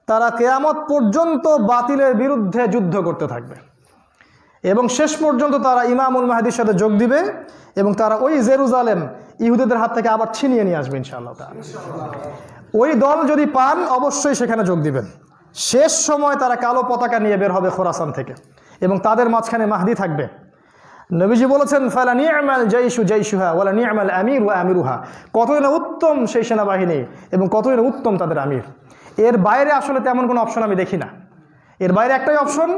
তারা কিয়ামত পর্যন্ত বাতিলের বিরুদ্ধে যুদ্ধ করতে থাকবে, এবং শেষ পর্যন্ত তারা ইমামুল মাহদির সাথে যোগ দিবে, এবং তারা ওই জেরুজালেম ইহুদিদের হাত থেকে আবার ছিনিয়ে নিয়ে আসবে ইনশাআল্লাহ তাআলা। ওই দল যদি পান, অবশ্যই সেখানে যোগ দিবেন। শেষ সময় তারা কালো পতাকা নিয়ে বের হবে খোরাসান থেকে, এবং তাদের মাঝখানে মাহদি থাকবে। নবীজি বলেছেন ফালা নি'মাল জাইশু জাইশুহা ওয়ালা নি'মাল আমির ওয়া আমিরুহা, কতই না উত্তম সেই সেনাবাহিনী এবং কতই না উত্তম তাদের আমির। এর বাইরে আসলে তেমন কোনো অপশন আমি দেখি না। এর বাইরে একটাই অপশন,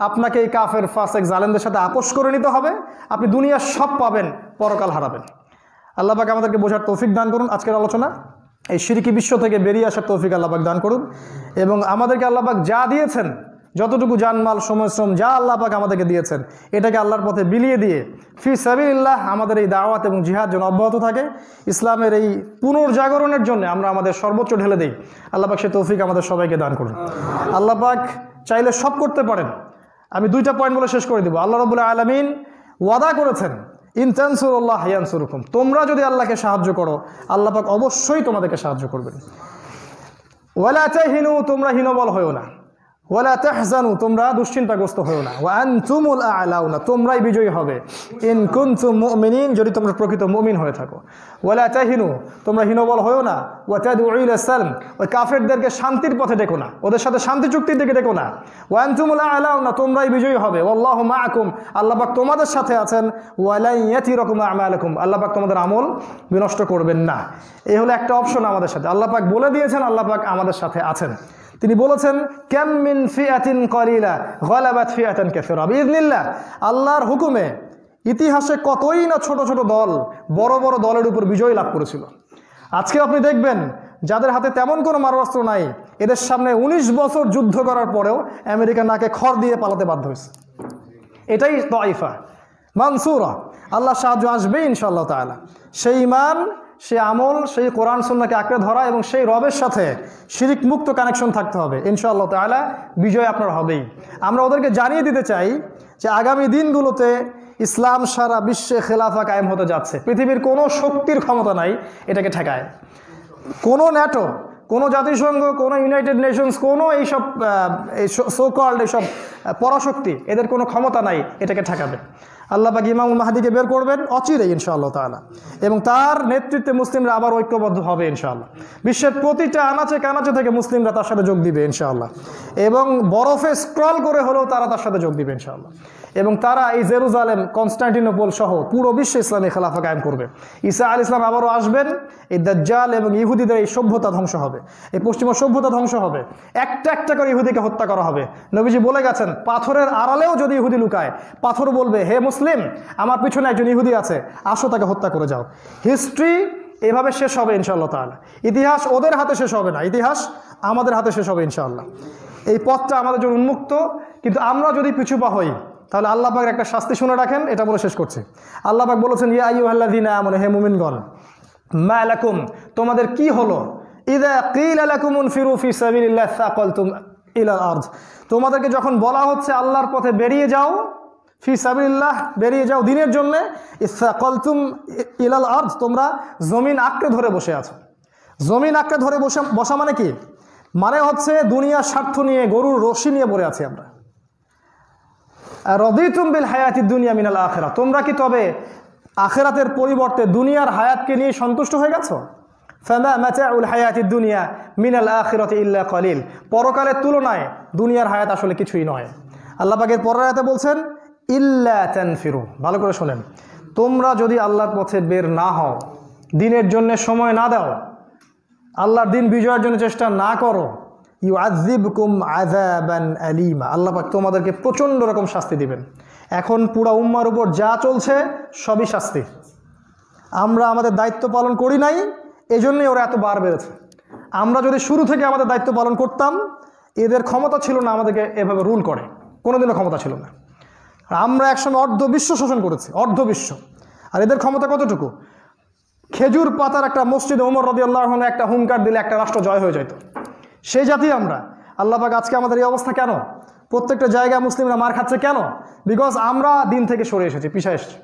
আপনাকে এই কাফের ফাসেক জালেমদের সাথে আপোষ করে নিতে হবে। আপনি দুনিয়ার সব পাবেন, পরকাল হারাবেন। আল্লাহ পাক আমাদেরকে বোঝার তৌফিক দান করুন। আজকের আলোচনা এই শিরকি বিশ্ব থেকে বেরিয়ে আসার তৌফিক আল্লাহ পাক দান করুন, এবং আমাদেরকে আল্লাহ পাক যা দিয়েছেন, যতটুকু জানমাল সময় শ্রম যা আল্লাহ পাক আমাদেরকে দিয়েছেন, এটাকে আল্লাহর পথে বিলিয়ে দিয়ে ফি সাবিলিল্লাহ আমাদের এই দাওয়াত এবং জিহাদ যেন অব্যাহত থাকে। ইসলামের এই পুনর্জাগরণের জন্য আমরা আমাদের সর্বোচ্চ ঢেলে দিই। আল্লাহ পাক সে তৌফিক আমাদের সবাইকে দান করুন। আল্লাহ পাক চাইলে সব করতে পারেন। আমি দুইটা পয়েন্ট বলে শেষ করে দেব। আল্লাহ রাব্বুল আলামিন ওয়াদা করেছেন, ইন তানসুরুল্লাহ ইয়ানসুরুকুম, তোমরা যদি আল্লাহকে সাহায্য করো আল্লাহ পাক অবশ্যই তোমাদেরকে সাহায্য করবেন। ওয়ালা তাহিনু, তোমরা হীনবল হয়ো না। ওয়ালা তাহজানু, তোমরা দুশ্চিন্তাগ্রস্ত হয়ো না। ওয়া আনতুমুল আ'লাউনা, তোমরাই বিজয়ী হবে। ইন কুনতুম মুমিনিন, যদি তোমরা প্রকৃত মুমিন হয়ে থাকো। ওয়ালা তাহিনু, তোমরা হীনবল হয়ো না। ওয়া তাদউ ইলা সালাম, ওই কাফেরদেরকে শান্তির পথে ডেকো না, ওদের সাথে শান্তি চুক্তির দিকে ডেকো না। ওয়া আনতুমুল আ'লাউনা, তোমরাই বিজয়ী হবে। ওয়াল্লাহু মাআকুম, আল্লাহ পাক তোমাদের সাথে আছেন। ওয়া লা ইয়াতিরাকুম আমালাকুম, আল্লাহ পাক তোমাদের আমল বিনষ্ট করবেন না। এই হলো একটা অপশন আমাদের সাথে। আল্লাহ পাক বলে দিয়েছেন, আল্লাহ পাক আমাদের সাথে আছেন। তিনি বলেছেন, কাম মিন ফিআতিন কলিলা গালাবাত ফিআতান কাসীরা বিইذনিল্লাহ, আল্লাহর হুকুমে ইতিহাসে কতই না ছোট ছোট দল বড় বড় দলের উপর বিজয় লাভ করেছিল। আজকে আপনি দেখবেন যাদের হাতে তেমন কোনো মারণাস্ত্র নাই, এদের সামনে 19 বছর যুদ্ধ করার পরেও আমেরিকা নাকে খড় দিয়ে পালাতে বাধ্য হয়েছে। এটাই তাইফা মানসুরা, আল্লাহ সাহায্য আসবে ইনশাআল্লাহ তাআলা। সেই ঈমান, সেই আমল, সেই কোরআন সুন্নাহকে আঁকড়ে ধরা এবং সেই রবের সাথে শিরিক মুক্ত কানেকশন থাকতে হবে। ইনশাআল্লাহ তাআলা বিজয় আপনার হবেই। আমরা ওদেরকে জানিয়ে দিতে চাই যে আগামী দিনগুলোতে ইসলাম সারা বিশ্বে খেলাফা কায়েম হতে যাচ্ছে। পৃথিবীর কোনো শক্তির ক্ষমতা নাই এটাকে ঠেকায়। কোনো ন্যাটো, কোনো জাতিসংঘ, কোনো ইউনাইটেড নেশনস, কোনো এইসব সো কল্ড এইসব পরাশক্তি, এদের কোনো ক্ষমতা নাই এটাকে ঠেকাবে। আল্লাহ পাক ইমামুল মাহদিকে বের করবেন অচিরেই ইনশাআল্লাহ তাআলা, এবং তার নেতৃত্বে মুসলিমরা আবার ঐক্যবদ্ধ হবে ইনশাআল্লাহ। বিশ্বের প্রতিটা আনাচে কানাচে থেকে মুসলিমরা তার সাথে যোগ দিবে ইনশাআল্লাহ, এবং বরফে স্ক্রল করে হলেও তারা তার সাথে যোগ দিবে ইনশাআল্লাহ। এবং তারা এই জেরুজালেম, কনস্টান্টিনোপল সহ পুরো বিশ্বে ইসলামী খেলাফা কায়েম করবে। ঈসা আলাইহিস সালাম আবারও আসবেন। এই দাজ্জাল এবং ইহুদিদের এই সভ্যতা ধ্বংস হবে, এই পশ্চিমা সভ্যতা ধ্বংস হবে। একটা একটা করে ইহুদিকে হত্যা করা হবে। নবীজি বলে গেছেন, পাথরের আড়ালেও যদি ইহুদি লুকায়, পাথর বলবে, হে মুসলিম, আমার পিছনে একজন ইহুদি আছে, আসো তাকে হত্যা করে যাও। হিস্ট্রি এভাবে শেষ হবে ইনশাআল্লাহ তাআলা। ইতিহাস ওদের হাতে শেষ হবে না, ইতিহাস আমাদের হাতে শেষ হবে ইনশাআল্লাহ। এই পথটা আমাদের জন্য উন্মুক্ত, কিন্তু আমরা যদি পিছুপা হই তাহলে আল্লাহ পাকের একটা শাস্তি শুনে রাখেন। এটা বলে শেষ করছি। আল্লাহ পাক বলেছেন, ইয়া আইয়ুহাল্লাযীনা আমানু, হে মুমিনগণ, মা লাকুম, তোমাদের কি হলো, ইযা কিলা লাকুম উনফিরু ফি সাবিলিল্লাহ সাকালতুম ইলাল আরদ, তোমাদেরকে যখন বলা হচ্ছে আল্লাহর পথে বেরিয়ে যাও, ফি সাবিলিল্লাহ বেরিয়ে যাও দিনের জন্য, ইসাকালতুম ইলাল আরদ, তোমরা জমিন আঁকড়ে ধরে বসে আছো। জমিন আঁকড়ে ধরে বসা মানে কি? মানে হচ্ছে দুনিয়ার স্বার্থ নিয়ে, গরুর রশি নিয়ে পড়ে আছি আমরা। রাদিতুম বিল হায়াতিদ দুনিয়া মিনাল আখিরাহ, তোমরা কি তবে আখিরাতের পরিবর্তে দুনিয়ার হায়াতকে নিয়ে সন্তুষ্ট হয়ে গেছো? ফামা মাতাউল হায়াতিদ দুনিয়া মিনাল আখিরাতি ইল্লা কলিল, পরকালের তুলনায় দুনিয়ার হায়াত আসলে কিছুই নয়। আল্লাহ পাকের পরের আয়াতে বলছেন, ইল্লা তানফিরু, ভালো করে শোনেন, তোমরা যদি আল্লাহর পথে বের না হও, দিনের জন্য সময় না দাও, আল্লাহর দিন বিজয়ের জন্য চেষ্টা না করো, ইউআযিবকুম আযাবান আলীমা, আল্লাহ পাক তোমাদেরকে প্রচণ্ড রকম শাস্তি দিবেন। এখন পুরা উম্মার উপর যা চলছে সবই শাস্তি। আমরা আমাদের দায়িত্ব পালন করি নাই, এজন্যই ওরা এত বার বেড়েছে। আমরা যদি শুরু থেকে আমাদের দায়িত্ব পালন করতাম, এদের ক্ষমতা ছিল না আমাদেরকে এভাবে রুল করে, কোনোদিনও ক্ষমতা ছিল না। আমরা একসময় অর্ধ বিশ্ব শোষণ করেছি, অর্ধ বিশ্ব। আর এদের ক্ষমতা কতটুকু? খেজুর পাতার একটা মসজিদে ওমর রাদিয়াল্লাহু আনহু একটা হুঙ্কার দিলে একটা রাষ্ট্র জয় হয়ে যেত। সেই জাতি আমরা। আল্লাহ পাক আজকে আমাদের এই অবস্থা কেন? প্রত্যেকটা জায়গায় মুসলিমরা মার খাচ্ছে কেন? বিকজ আমরা দিন থেকে সরে এসেছি, পিছায় এসেছি।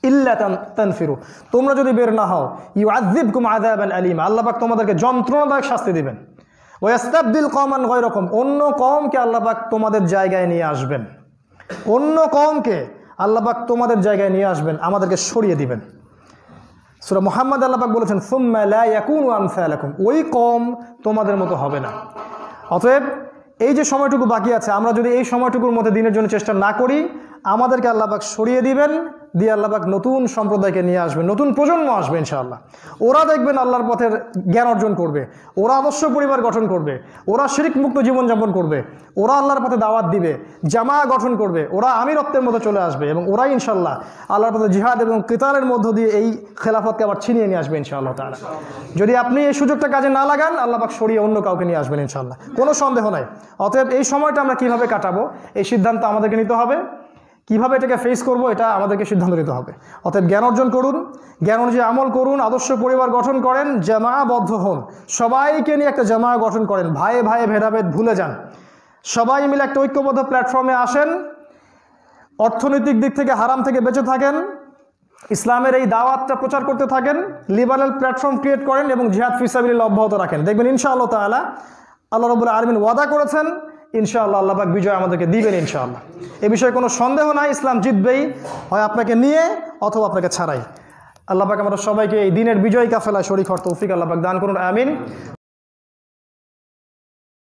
ইল্লা তানফিরু, তোমরা যদি বের না হও, ইউআযিবকুম আযাবান আলীমা, আল্লাহ পাক তোমাদেরকে যন্ত্রণাদায়ক শাস্তি দিবেন। ওয়াস্তাবদিল কওমান গায়রাকুম, অন্য কওমকে আল্লাহ পাক তোমাদের জায়গায় নিয়ে আসবেন। অন্য কওমকে আল্লাহ পাক তোমাদের জায়গায় নিয়ে আসবেন, আমাদেরকে সরিয়ে দিবেন। সূরা মুহাম্মদ আল্লাহ পাক বলেছেন, সুম্মা লা ইয়াকুনু আমসালাকুম, ওই কওম তোমাদের মতো হবে না। অতএব এই যে সময়টুকু বাকি আছে, আমরা যদি এই সময়টুকুর মধ্যে দিনের জন্য চেষ্টা না করি, আমাদেরকে আল্লাহ পাক সরিয়ে দিবেন, দিয়ে আল্লাহ পাক নতুন সম্প্রদায়কে নিয়ে আসবেন, নতুন প্রজন্ম আসবে ইনশাআল্লাহ। ওরা দেখবেন আল্লাহর পথের জ্ঞান অর্জন করবে, ওরা আদর্শ পরিবার গঠন করবে, ওরা শিরক মুক্ত জীবনযাপন করবে, ওরা আল্লাহর পথে দাওয়াত দিবে, জামা গঠন করবে, ওরা আমিরত্বের মধ্যে চলে আসবে এবং ওরাই ইনশাআল্লাহ আল্লাহর পথে জিহাদ এবং কিতালের মধ্য দিয়ে এই খেলাফতকে আবার ছিনিয়ে নিয়ে আসবে ইনশাআল্লাহ তাআলা। যদি আপনি এই সুযোগটা কাজে না লাগান, আল্লাহ পাক সরিয়ে অন্য কাউকে নিয়ে আসবেন ইনশাআল্লাহ, কোনো সন্দেহ নাই। অতএব এই সময়টা আমরা কীভাবে কাটাবো, এই সিদ্ধান্ত আমাদেরকে নিতে হবে। কীভাবে এটাকে ফেস করব, এটা আমাদেরকে সিদ্ধান্ত নিতে হবে। অতএব জ্ঞান অর্জন করুন, জ্ঞান অনুযায়ী আমল করুন, আদর্শ পরিবার গঠন করেন, জামাবদ্ধ হন, সবাইকে নিয়ে একটা জামা গঠন করেন, ভাইয়ে ভাইয়ে ভেদাভেদ ভুলে যান, সবাই মিলে একটা ঐক্যবদ্ধ প্ল্যাটফর্মে আসেন, অর্থনৈতিক দিক থেকে হারাম থেকে বেঁচে থাকেন, ইসলামের এই দাওয়াতটা প্রচার করতে থাকেন, লিবারেল প্ল্যাটফর্ম ক্রিয়েট করেন এবং জিহাদ ফি সাবিলিল্লাহ অব্যাহত রাখেন। দেখবেন ইনশাআল্লাহ তাআলা আল্লাহ রাব্বুল আলামিন ওয়াদা করেছেন, ইনশাআল্লাহ আল্লাহ পাক বিজয় আমাদেরকে দিবেন ইনশাআল্লাহ। এ বিষয়ে কোনো সন্দেহ নাই, ইসলাম জিতবেই, হয় আপনাকে নিয়ে অথবা আপনাকে ছাড়াই। আল্লাহ পাক আমাদের সবাইকে এই দিনের বিজয় কাফেলায় শরীক হওয়ার তৌফিক আল্লাহ পাক দান করুন, আমিন।